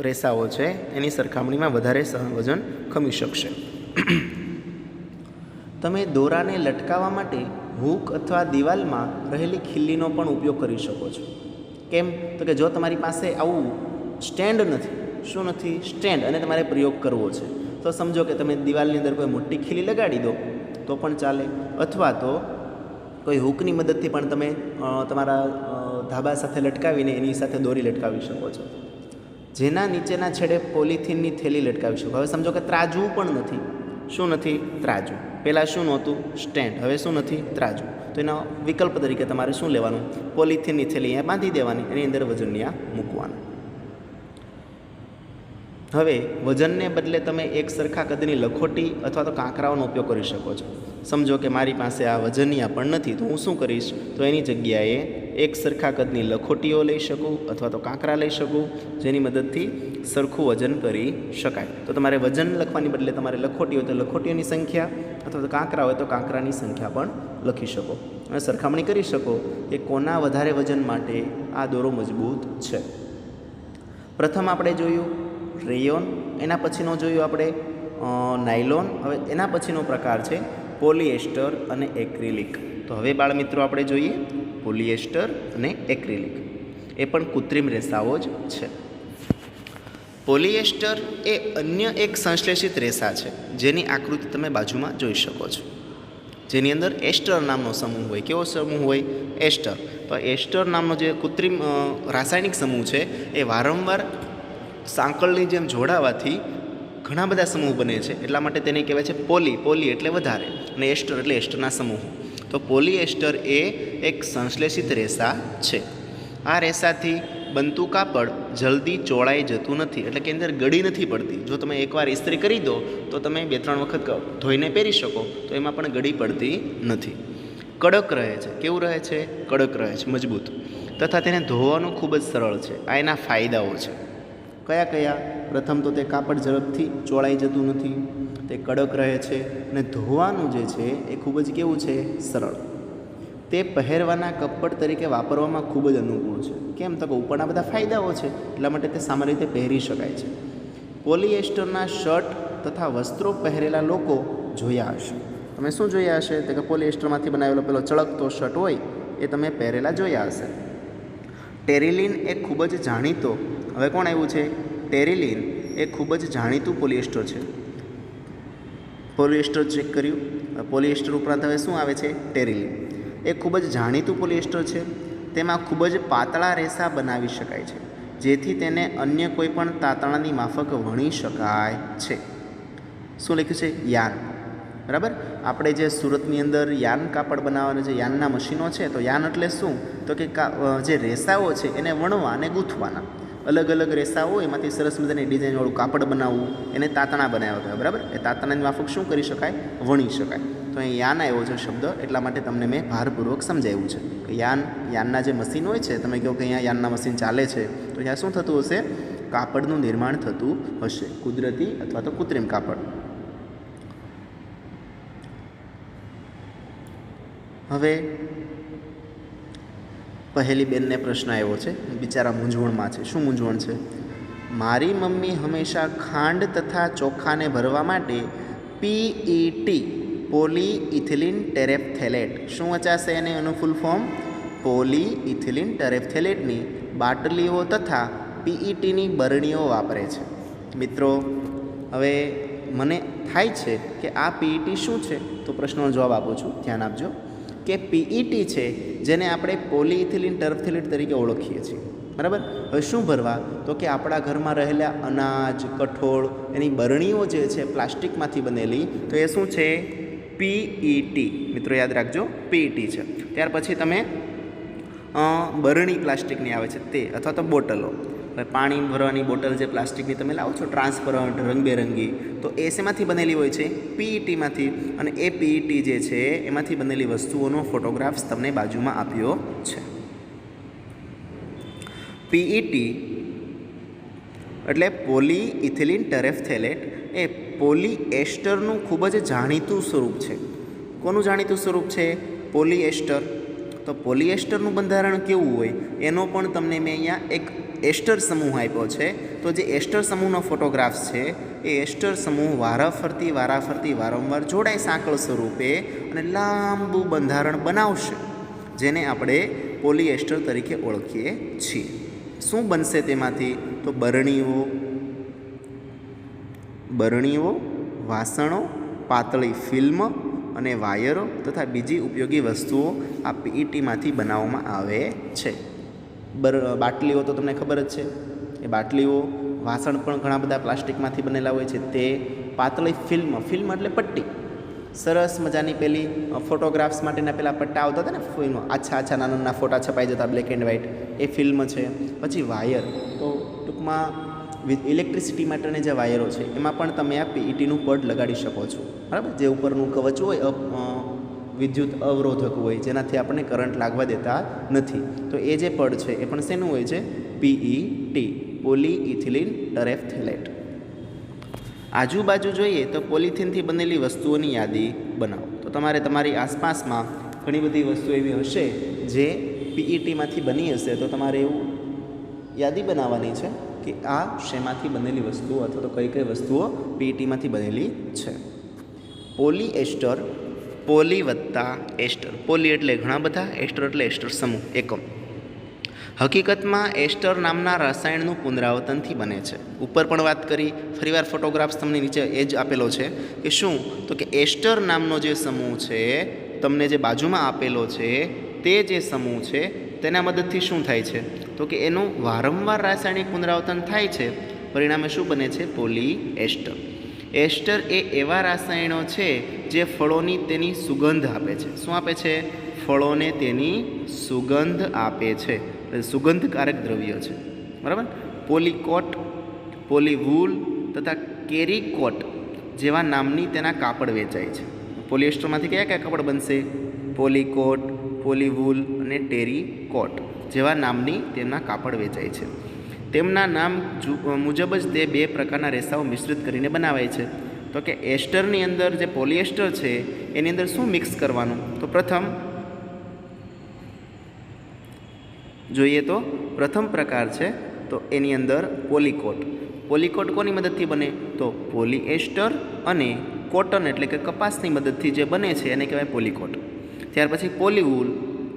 રેસાઓ છે એની સરખામણીમાં વધારે વજન ખમી શકશે. તમે દોરાને લટકાવવા માટે હૂક અથવા દિવાલમાં રહેલી ખીલ્લીનો પણ ઉપયોગ કરી શકો છો. કેમ? તો કે જો તમારી પાસે આવું સ્ટેન્ડ નથી, શું નથી? સ્ટેન્ડ, અને તમારે પ્રયોગ કરવો છે, તો સમજો કે તમે દિવાલની અંદર કોઈ મોટી ખીલી લગાડી દો તો પણ ચાલે, અથવા તો કોઈ હૂકની મદદથી પણ તમે તમારા ધાબા સાથે લટકાવીને એની સાથે દોરી લટકાવી શકો છો. જેના નીચેના છેડે પોલિથીનની થેલી લટકાવી શકો. હવે સમજો કે ત્રાજવું પણ નથી. શું નથી? ત્રાજવું. પહેલાં શું નહોતું? સ્ટેન્ડ. હવે શું નથી? ત્રાજવું. તો એના વિકલ્પ તરીકે તમારે શું લેવાનું? પોલિથીનની થેલી અહીંયા બાંધી દેવાની, એની અંદર વજન ત્યાં મૂકવાનું. હવે વજનને બદલે તમે એક સરખા કદની લખોટી અથવા તો કાંકરાઓનો ઉપયોગ કરી શકો છો. સમજો કે મારી પાસે આ વજનિયા પણ નથી, તો હું શું કરીશ? તો એની જગ્યાએ એક સરખા કદની લખોટીઓ લઈ શકું અથવા તો કાંકરા લઈ શકું, જેની મદદથી સરખું વજન કરી શકાય. તો તમારે વજન લખવાની બદલે તમારે લખોટી હોય તો લખોટીઓની સંખ્યા, અથવા તો કાંકરા હોય તો કાંકરાની સંખ્યા પણ લખી શકો અને સરખામણી કરી શકો કે કોના વધારે વજન માટે આ દોરો મજબૂત છે. પ્રથમ આપણે જોયું રેયોન, એના પછીનો જોયું આપણે નાયલોન. હવે એના પછીનો પ્રકાર છે પોલિએસ્ટર અને એક્રિલિક. તો હવે બાળ મિત્રો આપણે જોઈએ પોલિએસ્ટર અને એક્રિલિક. એ પણ કૃત્રિમ રેસાઓ જ છે. પોલિએસ્ટર એ અન્ય એક સંશ્લેષિત રેસા છે જેની આકૃતિ તમે બાજુમાં જોઈ શકો છો, જેની અંદર એસ્ટર નામનો સમૂહ હોય. કેવો સમૂહ હોય? એસ્ટર. તો એસ્ટર નામનો જે કૃત્રિમ રાસાયણિક સમૂહ છે એ વારંવાર સાંકળની જેમ જોડાવાથી ઘણા બધા સમૂહ બને છે, એટલા માટે તેને કહેવાય છે પોલી. પોલી એટલે વધારે, અને એસ્ટર એટલે એસ્ટરના સમૂહ. તો પોલિએસ્ટર એ એક સંશ્લેષિત રેસા છે. આ રેસાથી બનતું કાપડ જલ્દી ચોળાઈ જતું નથી, એટલે કે અંદર ગળી નથી પડતી. જો તમે એકવાર ઇસ્ત્રી કરી દો તો તમે 2-3 વખત ધોઈને પહેરી શકો, તો એમાં પણ ગળી પડતી નથી. કડક રહે છે. કેવું રહે છે? કડક રહે છે, મજબૂત. તથા તેને ધોવાનું ખૂબ જ સરળ છે. આ એના ફાયદાઓ છે. કયા કયા? પ્રથમ તો તે કાપડ ઝડપથી ચોળાઈ જતું નથી, તે કડક રહે છે, અને ધોવાનું જે છે એ ખૂબ જ કેવું છે? સરળ. તે પહેરવાના કપડ તરીકે વાપરવામાં ખૂબ જ અનુકૂળ છે. કેમ? તો કે ઉપરના બધા ફાયદાઓ છે, એટલા માટે તે સામાન્ય રીતે પહેરી શકાય છે. પોલિએસ્ટરના શર્ટ તથા વસ્ત્રો પહેરેલા લોકો જોયા હશે. તમે શું જોયા હશે? તો કે પોલિએસ્ટરમાંથી બનાવેલો પેલો ચળકતો શર્ટ હોય એ તમે પહેરેલા જોયા હશે. ટેરિલિન એ ખૂબ જ જાણીતો, હવે કોણ આવ્યું છે? ટેરિલિન એ ખૂબ જ જાણીતું પોલિએસ્ટર છે. પોલિએસ્ટર ચેક કર્યું. પોલિએસ્ટર ઉપરાંત હવે શું આવે છે? ટેરિલિન. એ ખૂબ જ જાણીતું પોલિએસ્ટર છે. તેમાં ખૂબ જ પાતળા રેસા બનાવી શકાય છે, જેથી તેને અન્ય કોઈ પણ તાતણાની માફક વણી શકાય છે. શું લખ્યું છે? યાન. બરાબર. આપણે જે સુરતની અંદર યાન કાપડ બનાવવાના જે યાનના મશીનો છે, તો યાન એટલે શું? તો કે જે રેસાઓ છે એને વણવા અને ગૂંથવાના. અલગ અલગ રેસા હોય એમાંથી સરસ મજાની ડિઝાઇનવાળું કાપડ બનાવવું, એને તાતણા બનાવ્યા કહેવાય. બરાબર. એ તાતણાની માફક શું કરી શકાય? વણી શકાય. તો અહીં યાન આવ્યો છે શબ્દ, એટલા માટે તમને મેં ભારપૂર્વક સમજાવ્યું છે કે યાનના જે મશીન હોય છે, તમે કહો કે અહીંયા યાનના મશીન ચાલે છે, તો અહીંયા શું થતું હશે? કાપડનું નિર્માણ થતું હશે, કુદરતી અથવા તો કૃત્રિમ કાપડ. હવે પહેલી બેનને પ્રશ્ન આવ્યો છે, બિચારા મૂંઝવણમાં છે. શું મૂંઝવણ છે? મારી મમ્મી હંમેશા ખાંડ તથા ચોખાને ભરવા માટે PET પોલીઇથિલિન ટેરેપ્થેલેટ, શું વચાશે એને? એનું ફૂલ ફોર્મ પોલીઇથિલિન ટેરેફથેલેટની બાટલીઓ તથા પીઈટીની બરણીઓ વાપરે છે. મિત્રો, હવે મને થાય છે કે આ પીઈટી શું છે, તો પ્રશ્નનો જવાબ આપું છું, ધ્યાન આપજો કે પીઈટી છે જેને આપણે પોલીઇથિલિન ટેરેફથેલેટ તરીકે ઓળખીએ છીએ. બરાબર. હવે શું ભરવા, તો કે આપણા ઘરમાં રહેલા અનાજ, કઠોળ, એની બરણીઓ જે છે પ્લાસ્ટિકમાંથી બનેલી, તો એ શું છે? પીઈટી. મિત્રો યાદ રાખજો, પીઈટી છે. ત્યાર પછી તમે બરણી પ્લાસ્ટિકની આવે છે તે, અથવા તો બોટલો. હવે પાણી ભરવાની બોટલ જે પ્લાસ્ટિકની તમે લાવો છો ટ્રાન્સપરન્ટ, રંગબેરંગી, તો એ શેમાંથી બનેલી હોય છે? પીઈટીમાંથી. અને એ પીઈટી જે છે એમાંથી બનેલી વસ્તુઓનો ફોટોગ્રાફ્સ તમને બાજુમાં આપ્યો છે. પીઈટી એટલે પોલીઇથિલિન ટેરેફથેલેટ એ પોલીએસ્ટરનું ખૂબ જ જાણીતું સ્વરૂપ છે. કોનું જાણીતું સ્વરૂપ છે? પોલીએસ્ટર. તો પોલીએસ્ટરનું બંધારણ કેવું હોય એનો પણ તમને મેં અહીંયા એક એસ્ટર સમૂહ આપ્યો છે. તો જે એસ્ટર સમૂહનો ફોટોગ્રાફ્સ છે એ એસ્ટર સમૂહ વારાફરતી વારંવાર જોડાય સાંકળ સ્વરૂપે અને લાંબુ બંધારણ બનાવશે, જેને આપણે પોલીએસ્ટર તરીકે ઓળખીએ છીએ. શું બનશે તેમાંથી? તો બરણીઓ, વાસણો, પાતળી ફિલ્મ અને વાયરો તથા બીજી ઉપયોગી વસ્તુઓ આ પીઈટીમાંથી બનાવવામાં આવે છે. બાટલીઓ તો તમને ખબર જ છે, એ બાટલીઓ, વાસણ પણ ઘણા બધા પ્લાસ્ટિકમાંથી બનેલા હોય છે તે, પાતળી ફિલ્મ એટલે પટ્ટી, સરસ મજાની પેલી ફોટોગ્રાફ્સ માટેના પેલા પટ્ટા આવતા હતા ને ફિલ્મ, આછા નાના ફોટા છપાઈ જતા black and white, A film છે. પછી વાયર, તો ટૂંકમાં ઇલેક્ટ્રિસિટી માટેના જે વાયરો છે એમાં પણ તમે આ પીઈટીનું પડ લગાડી શકો છો. બરાબર. જે ઉપરનું કવચ હોય વિદ્યુત અવરોધક હોય, જેનાથી આપણને કરંટ લાગવા દેતા નથી, તો એ જે પડ છે એ પણ શેનું હોય છે? PET, polyethylene terephthalate. આજુબાજુ જોઈએ તો પોલિથીનથી બનેલી વસ્તુઓની યાદી બનાવો. તો તમારે તમારી આસપાસમાં ઘણી બધી વસ્તુ એવી હશે જે પીઈટીમાંથી બની હશે, તો તમારે એવું યાદી બનાવવાની છે કે આ શેમાંથી બનેલી વસ્તુઓ અથવા તો કઈ કઈ વસ્તુઓ પીઈટીમાંથી બનેલી છે. પોલીએસ્ટર, પોલી વત્તા એસ્ટર. પોલી એટલે ઘણા બધા, એસ્ટર એટલે એસ્ટર સમૂહ, એકમ. હકીકતમાં એસ્ટર નામના રસાયણનું પુનરાવર્તનથી બને છે. ઉપર પણ વાત કરી, ફરીવાર ફોટોગ્રાફ્સ તમને નીચે એ જ આપેલો છે કે શું, તો કે એસ્ટર નામનો જે સમૂહ છે તમને જે બાજુમાં આપેલો છે તે જે સમૂહ છે તેના મદદથી શું થાય છે, તો કે એનું વારંવાર રાસાયણિક પુનરાવર્તન થાય છે, પરિણામે શું બને છે? પોલીએસ્ટર. એસ્ટર એ એવા રાસાયણો છે જે ફળોની તેની સુગંધ આપે છે. શું આપે છે? ફળોને તેની સુગંધ આપે છે. સુગંધકારક દ્રવ્ય છે. બરાબર. પોલીકોટ, પોલીવૂલ તથા કેરીકોટ જેવા નામની તેના કાપડ વેચાય છે. પોલિએસ્ટરમાંથી કયા કયા કાપડ બનશે? પોલીકોટ, પોલીવૂલ અને ટેરીકોટ જેવા નામની તેમના કાપડ વેચાય છે. તેમના નામ મુજબ જ તે બે પ્રકારના રેસાઓ મિશ્રિત કરીને બનાવાય છે. તો કે એસ્ટરની અંદર જે પોલિએસ્ટર છે એની અંદર શું મિક્સ કરવાનું? તો પ્રથમ જોઈએ તો પ્રથમ પ્રકાર છે તો એની અંદર પોલીકોટ. પોલીકોટ કોની મદદથી બને? તો પોલીએસ્ટર અને કોટન એટલે કે કપાસની મદદથી જે બને છે એને કહેવાય પોલીકોટ. ત્યાર પછી પોલીવૂલ.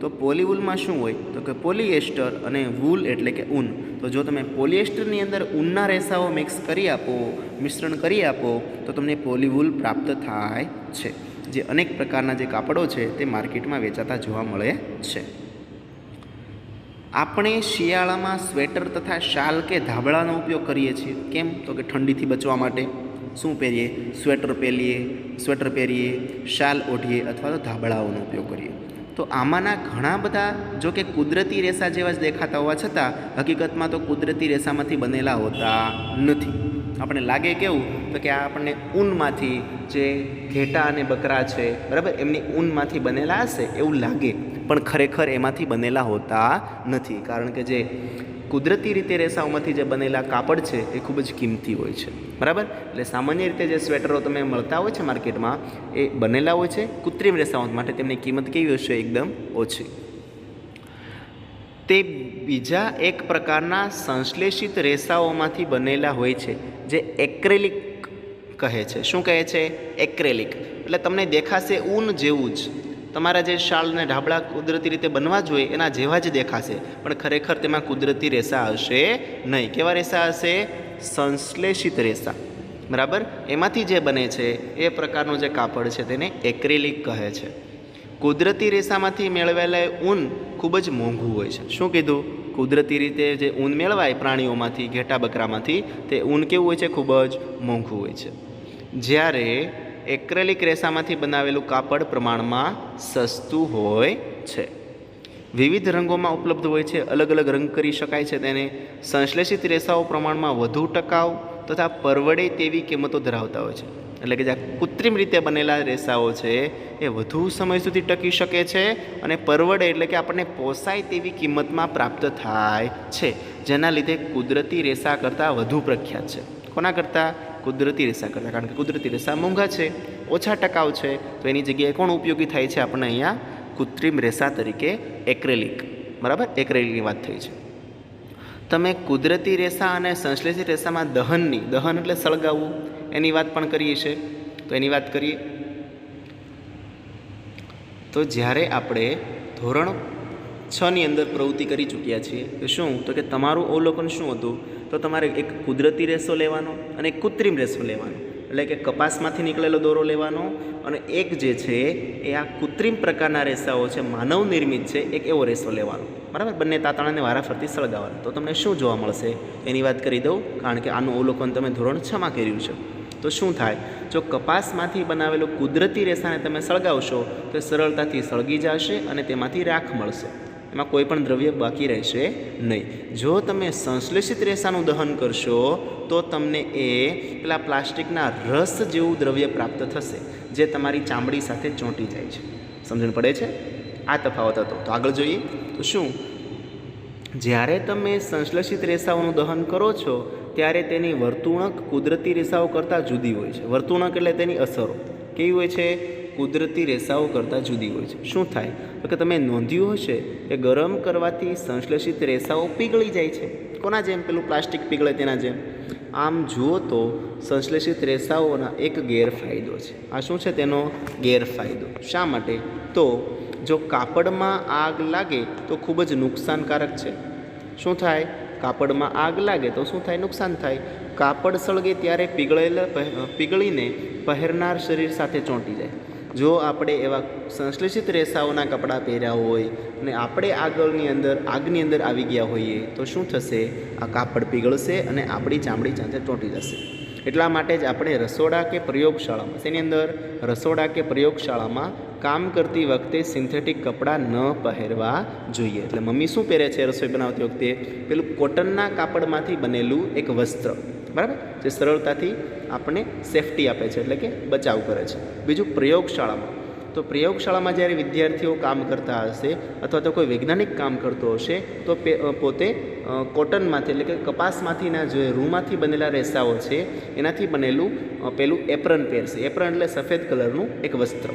તો પોલીવૂલમાં શું હોય? તો કે પોલીએસ્ટર અને વૂલ એટલે કે ઊન. તો જો તમે પોલિએસ્ટરની અંદર ઊનના રેસાઓ મિક્સ કરી આપો, મિશ્રણ કરી આપો, તો તમને પોલીવૂલ પ્રાપ્ત થાય છે. જે અનેક પ્રકારના જે કાપડો છે તે માર્કેટમાં વેચાતા જોવા મળે છે. આપણે શિયાળામાં સ્વેટર તથા શાલ કે ધાબળાનો ઉપયોગ કરીએ છીએ. કેમ? તો કે ઠંડીથી બચવા માટે શું પહેરીએ? સ્વેટર પહેરીએ, શાલ ઓઢીએ અથવા તો ધાબળાઓનો ઉપયોગ કરીએ. તો આમાંના ઘણા બધા જો કે કુદરતી રેસા જેવા જ દેખાતા હોવા છતાં હકીકતમાં તો કુદરતી રેસામાંથી બનેલા હોતા નથી. આપણે લાગે કેવું? તો કે આ આપણને ઊનમાંથી, જે ઘેટા અને બકરા છે બરાબર, એમની ઊનમાંથી બનેલા હશે એવું લાગે, પણ ખરેખર એમાંથી બનેલા હોતા નથી. કારણ કે જે કુદરતી રીતે રેસાઓમાંથી જે બનેલા કાપડ છે એ ખૂબ જ કિંમતી હોય છે. બરાબર. એટલે સામાન્ય રીતે જે સ્વેટરો તમે મળતા હોય છે માર્કેટમાં એ બનેલા હોય છે કૃત્રિમ રેસાઓ માટે, તેમની કિંમત કેવી હશે? એકદમ ઓછી. તે બીજા એક પ્રકારના સંશ્લેષિત રેસાઓમાંથી બનેલા હોય છે જે એક્રેલિક કહે છે. શું કહે છે? એક્રેલિક. એટલે તમને દેખાશે ઊન જેવું જ, તમારા જે શાલ અને ઢાબળા કુદરતી રીતે બનવા જોઈએ એના જેવા જ દેખાશે, પણ ખરેખર તેમાં કુદરતી રેસા હશે નહીં. કેવા રેસા હશે? સંશ્લેષિત રેસા. બરાબર. એમાંથી જે બને છે એ પ્રકારનું જે કાપડ છે તેને એક્રેલિક કહે છે. કુદરતી રેસામાંથી મેળવેલા ઊન ખૂબ જ મોંઘું હોય છે. શું કીધું? કુદરતી રીતે જે ઊન મેળવાય પ્રાણીઓમાંથી, ઘેટા બકરામાંથી, તે ઊન કેવું હોય છે? ખૂબ જ મોંઘું હોય છે. જ્યારે એક્રેલિક રેસામાંથી બનાવેલું કાપડ પ્રમાણમાં સસ્તું હોય છે. વિવિધ રંગોમાં ઉપલબ્ધ હોય છે, અલગ અલગ રંગ કરી શકાય છે તેને. સંશ્લેષિત રેસાઓ પ્રમાણમાં વધુ ટકાઉ તથા પરવડે તેવી કિંમતો ધરાવતા હોય છે. એટલે કે જે કૃત્રિમ રીતે બનેલા રેસાઓ છે એ વધુ સમય સુધી ટકી શકે છે અને પરવડે એટલે કે આપણને પોસાય તેવી કિંમતમાં પ્રાપ્ત થાય છે, જેના લીધે કુદરતી રેસા કરતાં વધુ પ્રખ્યાત છે. કોના કરતાં? કુદરતી રેસા કરતાં. કારણ કે કુદરતી રેસા મોંઘા છે, ઓછા ટકાઉ છે, તો એની જગ્યાએ કોણ ઉપયોગી થાય છે આપણને અહીંયા? કૃત્રિમ રેસા તરીકે એક્રેલિક. બરાબર. એક્રેલિકની વાત થઈ છે. તમે કુદરતી રેસા અને સંશ્લેષિત રેસામાં દહન એટલે સળગાવવું, એની વાત પણ કરીએ છે. તો એની વાત કરીએ તો જ્યારે આપણે ધોરણ 6ની અંદર પ્રવૃત્તિ કરી ચૂક્યા છીએ તો શું? તો કે તમારું અવલોકન શું હતું? તો તમારે એક કુદરતી રેસો લેવાનો અને એક કૃત્રિમ રેસો લેવાનો. એટલે કે કપાસમાંથી નીકળેલો દોરો લેવાનો અને એક જે છે એ આ કૃત્રિમ પ્રકારના રેસાઓ છે, માનવ નિર્મિત છે, એક એવો રેસો લેવાનો. બરાબર. બંને તાતણાને વારાફરતી સળગાવવાનો. તો તમને શું જોવા મળશે એની વાત કરી દઉં, કારણ કે આનું અવલોકન તમે ધોરણ 6માં કર્યું છે. તો શું થાય? જો કપાસમાંથી બનાવેલું કુદરતી રેસાને તમે સળગાવશો તો સરળતાથી સળગી જશે અને તેમાંથી રાખ મળશે, એમાં કોઈ પણ દ્રવ્ય બાકી રહેશે નહીં. જો તમે સંશ્લેષિત રેસાનું દહન કરશો તો તમને એ પેલા પ્લાસ્ટિકના રસ જેવું દ્રવ્ય પ્રાપ્ત થશે, જે તમારી ચામડી સાથે ચોંટી જાય છે. સમજણ પડે છે? આ તફાવત હતો. તો આગળ જોઈએ તો શું? જ્યારે તમે સંશ્લેષિત રેસાઓનું દહન કરો છો ત્યારે તેની વર્તણૂક કુદરતી રેસાઓ કરતાં જુદી હોય છે. વર્તણૂક એટલે તેની અસરો કેવી હોય છે? કુદરતી રેસાઓ કરતાં જુદી હોય છે. શું થાય? તો કે તમે નોંધ્યું હશે કે ગરમ કરવાથી સંશ્લેષિત રેસાઓ પીગળી જાય છે. કોના જેમ? પેલું પ્લાસ્ટિક પીગળે તેના જેમ. આમ જુઓ તો સંશ્લેષિત રેસાઓના એક ગેરફાયદો છે. આ શું છે તેનો ગેરફાયદો? શા માટે? તો જો કાપડમાં આગ લાગે તો ખૂબ જ નુકસાનકારક છે. શું થાય? કાપડમાં આગ લાગે તો શું થાય? નુકસાન થાય. કાપડ સળગે ત્યારે પીગળીને પહેરનાર શરીર સાથે ચોંટી જાય. જો આપણે એવા સંશ્લેષિત રેસાઓના કપડાં પહેર્યા હોય અને આપણે આગની અંદર આવી ગયા હોઈએ તો શું થશે? આ કાપડ પીગળશે અને આપણી ચામડી સાથે ચોંટી જશે. એટલા માટે જ આપણે રસોડા કે પ્રયોગશાળામાં, શેની અંદર? રસોડા કે પ્રયોગશાળામાં કામ કરતી વખતે સિન્થેટિક કપડાં ન પહેરવા જોઈએ. એટલે મમ્મી શું પહેરે છે રસોઈ બનાવતી વખતે? પેલું કોટનના કાપડમાંથી બનેલું એક વસ્ત્ર, બરાબર, જે સરળતાથી આપણને સેફટી આપે છે, એટલે કે બચાવ કરે છે. બીજું પ્રયોગશાળામાં. તો પ્રયોગશાળામાં જ્યારે વિદ્યાર્થીઓ કામ કરતા હશે અથવા તો કોઈ વૈજ્ઞાનિક કામ કરતો હશે તો પોતે કોટનમાંથી એટલે કે કપાસમાંથીના જે રૂમાંથી બનેલા રેસાઓ છે એનાથી બનેલું પેલું એપ્રન પહેરશે. એપ્રન એટલે સફેદ કલરનું એક વસ્ત્ર.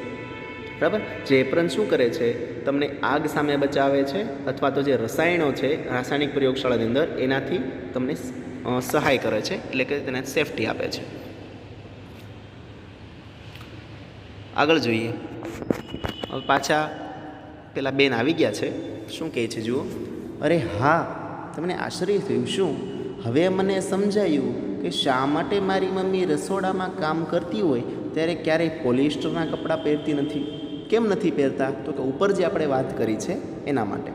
બરાબર. જે એપ્રન શું કરે છે? તમને આગ સામે બચાવે છે અથવા તો જે રસાયણો છે રાસાયણિક પ્રયોગશાળાની અંદર એનાથી તમને સહાય કરે છે, એટલે કે તેને સેફટી આપે છે. આગળ જોઈએ. હવે પાછા પેલા બેન આવી ગયા છે. શું કહે છે જુઓ. અરે હા, તમને આશ્ચર્ય થયું શું? હવે મને સમજાયું કે શા માટે મારી મમ્મી રસોડામાં કામ કરતી હોય ત્યારે ક્યારેય પોલિસ્ટરના કપડાં પહેરતી નથી. કેમ નથી પહેરતા? તો કે ઉપર જે આપણે વાત કરી છે એના માટે.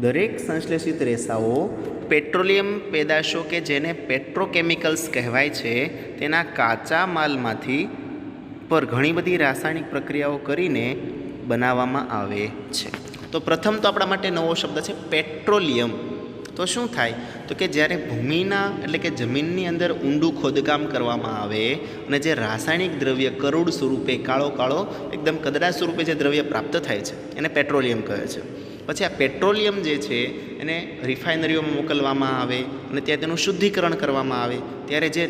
દરેક સંશ્લેષિત રેસાઓ પેટ્રોલિયમ પેદાશો કે જેને પેટ્રોકેમિકલ્સ કહેવાય છે તેના કાચા માલમાંથી પર ઘણી બધી રાસાયણિક પ્રક્રિયાઓ કરીને બનાવવામાં આવે છે. તો પ્રથમ તો આપણા માટે નવો શબ્દ છે પેટ્રોલિયમ. તો શું થાય? તો કે જ્યારે ભૂમિના એટલે કે જમીનની અંદર ઊંડું ખોદકામ કરવામાં આવે અને જે રાસાયણિક દ્રવ્ય કરોડ સ્વરૂપે કાળો એકદમ કદડા સ્વરૂપે જે દ્રવ્ય પ્રાપ્ત થાય છે એને પેટ્રોલિયમ કહે છે. પછી આ પેટ્રોલિયમ જે છે એને રિફાઇનરીઓમાં મોકલવામાં આવે અને ત્યાં તેનું શુદ્ધિકરણ કરવામાં આવે ત્યારે જે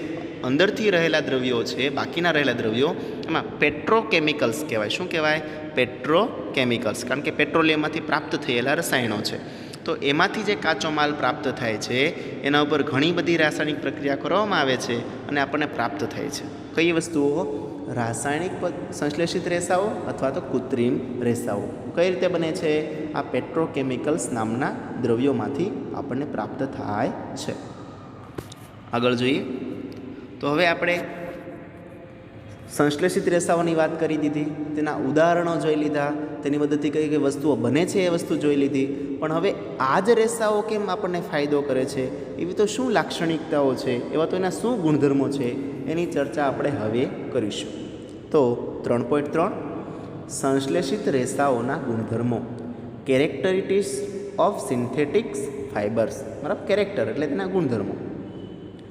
અંદરથી રહેલા દ્રવ્યો છે, બાકીના રહેલા દ્રવ્યો, એમાં પેટ્રોકેમિકલ્સ કહેવાય. શું કહેવાય? પેટ્રોકેમિકલ્સ. કારણ કે પેટ્રોલિયમમાંથી પ્રાપ્ત થયેલા રસાયણો છે. તો એમાંથી જે કાચો માલ પ્રાપ્ત થાય છે એના ઉપર ઘણી બધી રાસાયણિક પ્રક્રિયા કરવામાં આવે છે અને આપણને પ્રાપ્ત થાય છે. કઈ વસ્તુઓ? રાસાયણિક સંશ્લેષિત રેસાઓ અથવા તો કૃત્રિમ રેસાઓ કઈ રીતે બને છે? આ પેટ્રોકેમિકલ્સ નામના દ્રવ્યોમાંથી આપણને પ્રાપ્ત થાય છે. આગળ જોઈએ તો હવે આપણે સંશ્લેષિત રેસાઓની વાત કરી દીધી, તેના ઉદાહરણો જોઈ લીધા, તેની મદદથી કઈ કઈ વસ્તુઓ બને છે એ વસ્તુ જોઈ લીધી. પણ હવે આ જ રેસાઓ કેમ આપણને ફાયદો કરે છે, એવી તો શું લાક્ષણિકતાઓ છે, એવા તો એના શું ગુણધર્મો છે, એની ચર્ચા આપણે હવે કરીશું. તો 3.3 સંશ્લેષિત રેસાઓના ગુણધર્મો, કેરેક્ટરિસ્ટિક્સ ઓફ સિન્થેટિક્સ ફાઇબર્સ. બરાબર, કેરેક્ટર એટલે તેના ગુણધર્મો,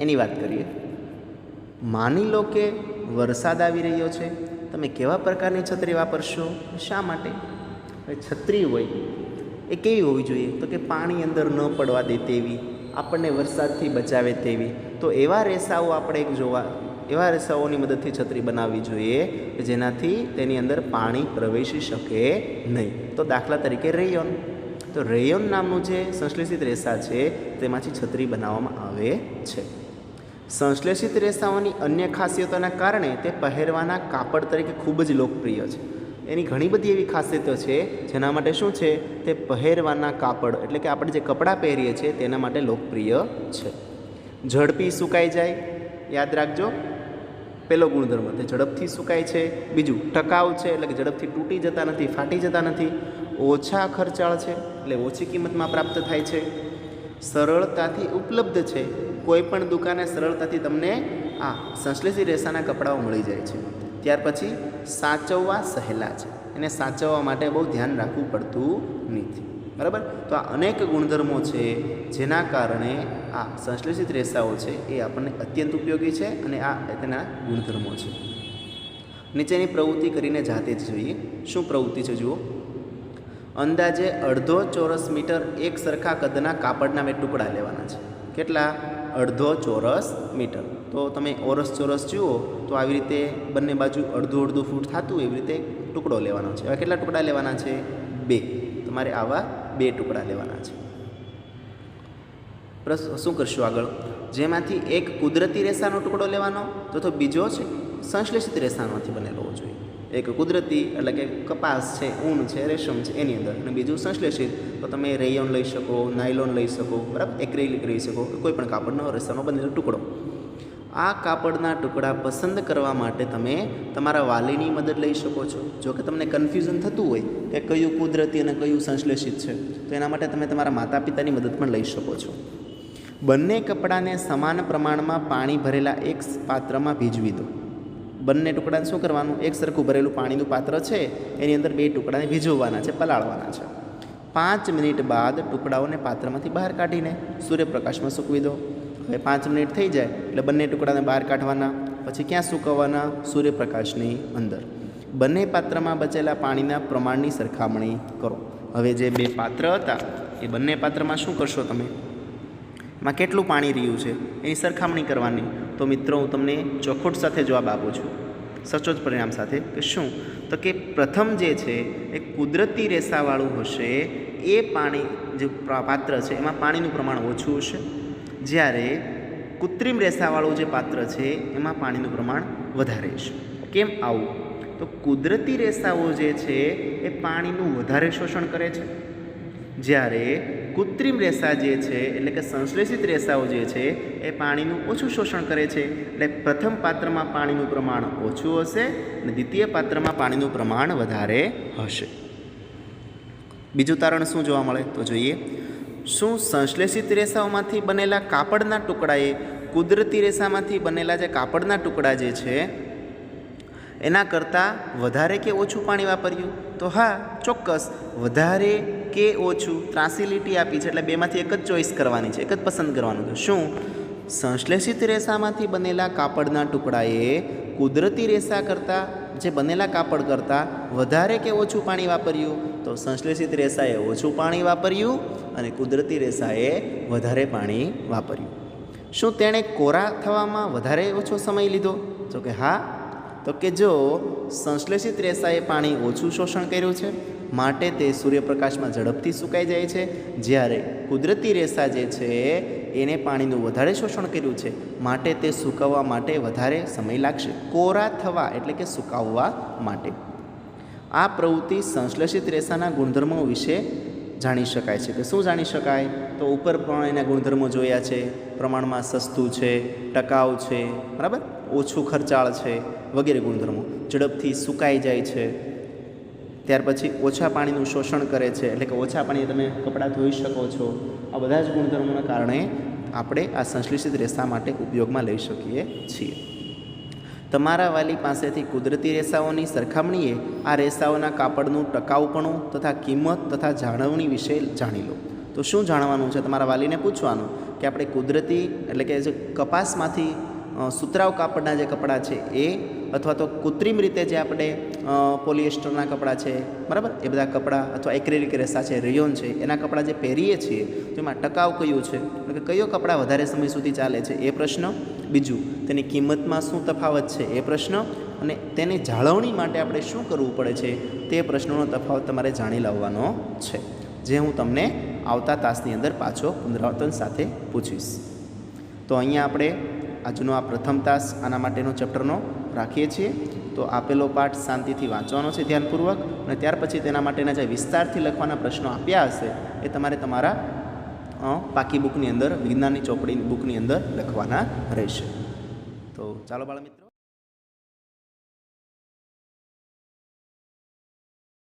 એની વાત કરીએ. માની લો કે વરસાદ આવી રહ્યો છે, તમે કેવા પ્રકારની છત્રી વાપરશો, શા માટે? હવે છત્રી હોય એ કેવી હોવી જોઈએ? તો કે પાણી અંદર ન પડવા દે તેવી, આપણને વરસાદથી બચાવે તેવી. તો એવા રેસાઓ આપણે એવા રેસાઓની મદદથી છત્રી બનાવવી જોઈએ કે જેનાથી તેની અંદર પાણી પ્રવેશી શકે નહીં. તો દાખલા તરીકે રેયોન. તો રેયોન નામનું જે સંશ્લેષિત રેસા છે તેમાંથી છત્રી બનાવવામાં આવે છે. સંશ્લેષિત રેસાઓની અન્ય ખાસિયતોના કારણે તે પહેરવાના કાપડ તરીકે ખૂબ જ લોકપ્રિય છે. એની ઘણી બધી એવી ખાસિયતો છે જેના માટે શું છે, તે પહેરવાના કાપડ એટલે કે આપણે જે કપડાં પહેરીએ છીએ તેના માટે લોકપ્રિય છે. ઝડપી સુકાઈ જાય, યાદ રાખજો, પહેલો ગુણધર્મ, તે ઝડપથી સુકાય છે. બીજું, ટકાઉ છે એટલે કે ઝડપથી તૂટી જતા નથી, ફાટી જતા નથી. ઓછા ખર્ચાળ છે એટલે ઓછી કિંમતમાં પ્રાપ્ત થાય છે. સરળતાથી ઉપલબ્ધ છે, કોઈ પણ દુકાને સરળતાથી તમને આ સંશ્લેષિત રેસાના કપડાઓ મળી જાય છે. ત્યાર પછી સાચવવા સહેલા છે, એને સાચવવા માટે બહુ ધ્યાન રાખવું પડતું નથી. બરાબર, તો આ અનેક ગુણધર્મો છે જેના કારણે આ સંશ્લેષિત રેસાઓ છે એ આપણને અત્યંત ઉપયોગી છે અને આ તેના ગુણધર્મો છે. નીચેની પ્રવૃત્તિ કરીને જાતે જ જોઈએ. શું પ્રવૃત્તિ છે જુઓ. અંદાજે અડધો ચોરસ મીટર એક સરખા કદના કાપડના બે ટુકડા લેવાના છે. કેટલા? અડધો ચોરસ મીટર. તો તમે ઓરસ ચોરસ જુઓ તો આવી રીતે બંને બાજુ અડધું અડધું ફૂટ થતું એવી રીતે ટુકડો લેવાનો છે. હવે કેટલા ટુકડા લેવાના છે? 2. તમારે આવા 2 ટુકડા લેવાના છે. શું કરશું આગળ? જેમાંથી એક કુદરતી રેસાનો ટુકડો લેવાનો, તો બીજો છે સંશ્લેષિત રેસામાંથી બનેલો હોવો જોઈએ. એક કુદરતી એટલે કે કપાસ છે, ઊન છે, રેશમ છે એની અંદર, અને બીજું સંશ્લેષિત તો તમે રેયોન લઈ શકો, નાયલોન લઈ શકો, બરાબર, એક્રેલિક લઈ શકો, કોઈ પણ કાપડનો રેસાનો બનેલો ટુકડો. આ કાપડના ટુકડા પસંદ કરવા માટે તમે તમારા વાલીની મદદ લઈ શકો છો. જો કે તમને કન્ફ્યુઝન થતું હોય કે કયું કુદરતી અને કયું સંશ્લેષિત છે, તો એના માટે તમે તમારા માતા પિતાની મદદ પણ લઈ શકો છો. બંને કપડાને સમાન પ્રમાણમાં પાણી ભરેલા એક પાત્રમાં ભીજવી દો. બંને ટુકડાને શું કરવાનું? એક સરખું ભરેલું પાણીનું પાત્ર છે એની અંદર 2 ટુકડાને ભીજવવાના છે, પલાળવાના છે. 5 મિનિટ બાદ ટુકડાઓને પાત્રમાંથી બહાર કાઢીને સૂર્યપ્રકાશમાં સૂકવી દો. હવે 5 મિનિટ થઈ જાય એટલે બંને ટુકડાને બહાર કાઢવાના. પછી ક્યાં સૂકવવાના? સૂર્યપ્રકાશની અંદર. બંને પાત્રમાં બચેલા પાણીના પ્રમાણની સરખામણી કરો. હવે જે 2 પાત્ર હતા એ બંને પાત્રમાં શું કરશો તમે? માં કેટલું પાણી રહ્યું છે એની સરખામણી કરવાની. તો મિત્રો હું તમને ચોખવટ સાથે જવાબ આપું છું, સચોટ પરિણામ સાથે, કે શું? તો કે પ્રથમ જે છે એ કુદરતી રેસાવાળું હશે એ પાણી જે પાત્ર છે એમાં પાણીનું પ્રમાણ ઓછું હશે, જ્યારે કૃત્રિમ રેસાવાળું જે પાત્ર છે એમાં પાણીનું પ્રમાણ વધારે હશે. કેમ આવું? તો કુદરતી રેસાઓ જે છે એ પાણીનું વધારે શોષણ કરે છે, જ્યારે કૃત્રિમ રેસા જે છે એટલે કે સંશ્લેષિત રેસાઓ જે છે એ પાણીનું ઓછું શોષણ કરે છે. એટલે પ્રથમ પાત્રમાં પાણીનું પ્રમાણ ઓછું હશે અને દ્વિતીય પાત્રમાં પાણીનું પ્રમાણ વધારે હશે. બીજું તારણ શું જોવા મળે તો જોઈએ. શું સંશ્લેષિત રેસાઓમાંથી બનેલા કાપડના ટુકડાએ કુદરતી રેસામાંથી બનેલા જે કાપડના ટુકડા જે છે એના કરતાં વધારે કે ઓછું પાણી વાપર્યું? તો હા, ચોક્કસ. વધારે કે ઓછું, ત્રાસી લીટી આપી છે એટલે બેમાંથી એક જ ચોઈસ કરવાની છે, એક જ પસંદ કરવાનું છે. શું? સંશ્લેષિત રેસામાંથી બનેલા કાપડના ટુકડાએ કુદરતી રેસા કરતાં, જે બનેલા કાપડ કરતાં વધારે કે ઓછું પાણી વાપર્યું? તો સંશ્લેષિત રેસાએ ઓછું પાણી વાપર્યું અને કુદરતી રેસાએ વધારે પાણી વાપર્યું. શું તેણે કોરા થવામાં વધારે ઓછો સમય લીધો? તો કે હા. તો કે જો સંશ્લેષિત રેસાએ પાણી ઓછું શોષણ કર્યું છે માટે તે સૂર્યપ્રકાશમાં ઝડપથી સુકાઈ જાય છે, જ્યારે કુદરતી રેસા જે છે એને પાણીનું વધારે શોષણ કર્યું છે, માટે તે સૂકવવા માટે વધારે સમય લાગશે. કોરા થવા એટલે કે સુકાવવા માટે. આ પ્રવૃત્તિ સંશ્લેષિત રેસાના ગુણધર્મો વિશે જાણી શકાય છે. કે શું જાણી શકાય? તો ઉપર પણ એના ગુણધર્મો જોયા છે. પ્રમાણમાં સસ્તું છે, ટકાઉ છે, બરાબર, ઓછું ખર્ચાળ છે વગેરે ગુણધર્મો. ઝડપથી સુકાઈ જાય છે, ત્યાર પછી ઓછા પાણીનું શોષણ કરે છે, એટલે કે ઓછા પાણીએ તમે કપડાં ધોઈ શકો છો. આ બધા જ ગુણધર્મોના કારણે આપણે આ સંશ્લેષિત રેસા માટે ઉપયોગમાં લઈ શકીએ છીએ. તમારા વાલી પાસેથી કુદરતી રેસાઓની સરખામણીએ આ રેસાઓના કાપડનું ટકાઉપણું તથા કિંમત તથા જાળવણી વિશે જાણી લો. તો શું જાણવાનું છે? તમારા વાલીને પૂછવાનું કે આપણે કુદરતી એટલે કે જે કપાસમાંથી સુતરાઉ કાપડના જે કપડાં છે એ, અથવા તો કૃત્રિમ રીતે જે આપણે પોલિએસ્ટરના કપડાં છે, બરાબર, એ બધા કપડાં, અથવા એક્રેલિક રેસા છે, રેયોન છે, એના કપડાં જે પહેરીએ છીએ તો એમાં ટકાઉ કયું છે, એટલે કે કયો કપડાં વધારે સમય સુધી ચાલે છે એ પ્રશ્ન. બીજું, તેની કિંમતમાં શું તફાવત છે એ પ્રશ્ન. અને તેની જાળવણી માટે આપણે શું કરવું પડે છે તે પ્રશ્નોનો તફાવત તમારે જાણી લાવવાનો છે, જે હું તમને આવતા તાસની અંદર પાછો પુનરાવર્તન સાથે પૂછીશ. તો અહીંયા આપણે આજનો આ પ્રથમ તાસ આના માટેનો ચેપ્ટરનો રાખીએ છીએ. તો આપેલો પાઠ શાંતિથી વાંચવાનો છે ધ્યાનપૂર્વક, અને ત્યાર પછી તેના માટેના જે વિસ્તારથી લખવાના પ્રશ્નો આપ્યા હશે એ તમારે તમારા પાકી બુકની અંદર, વિજ્ઞાનની ચોપડી બુકની અંદર લખવાના રહેશે. તો ચાલો બાળમિત્રો.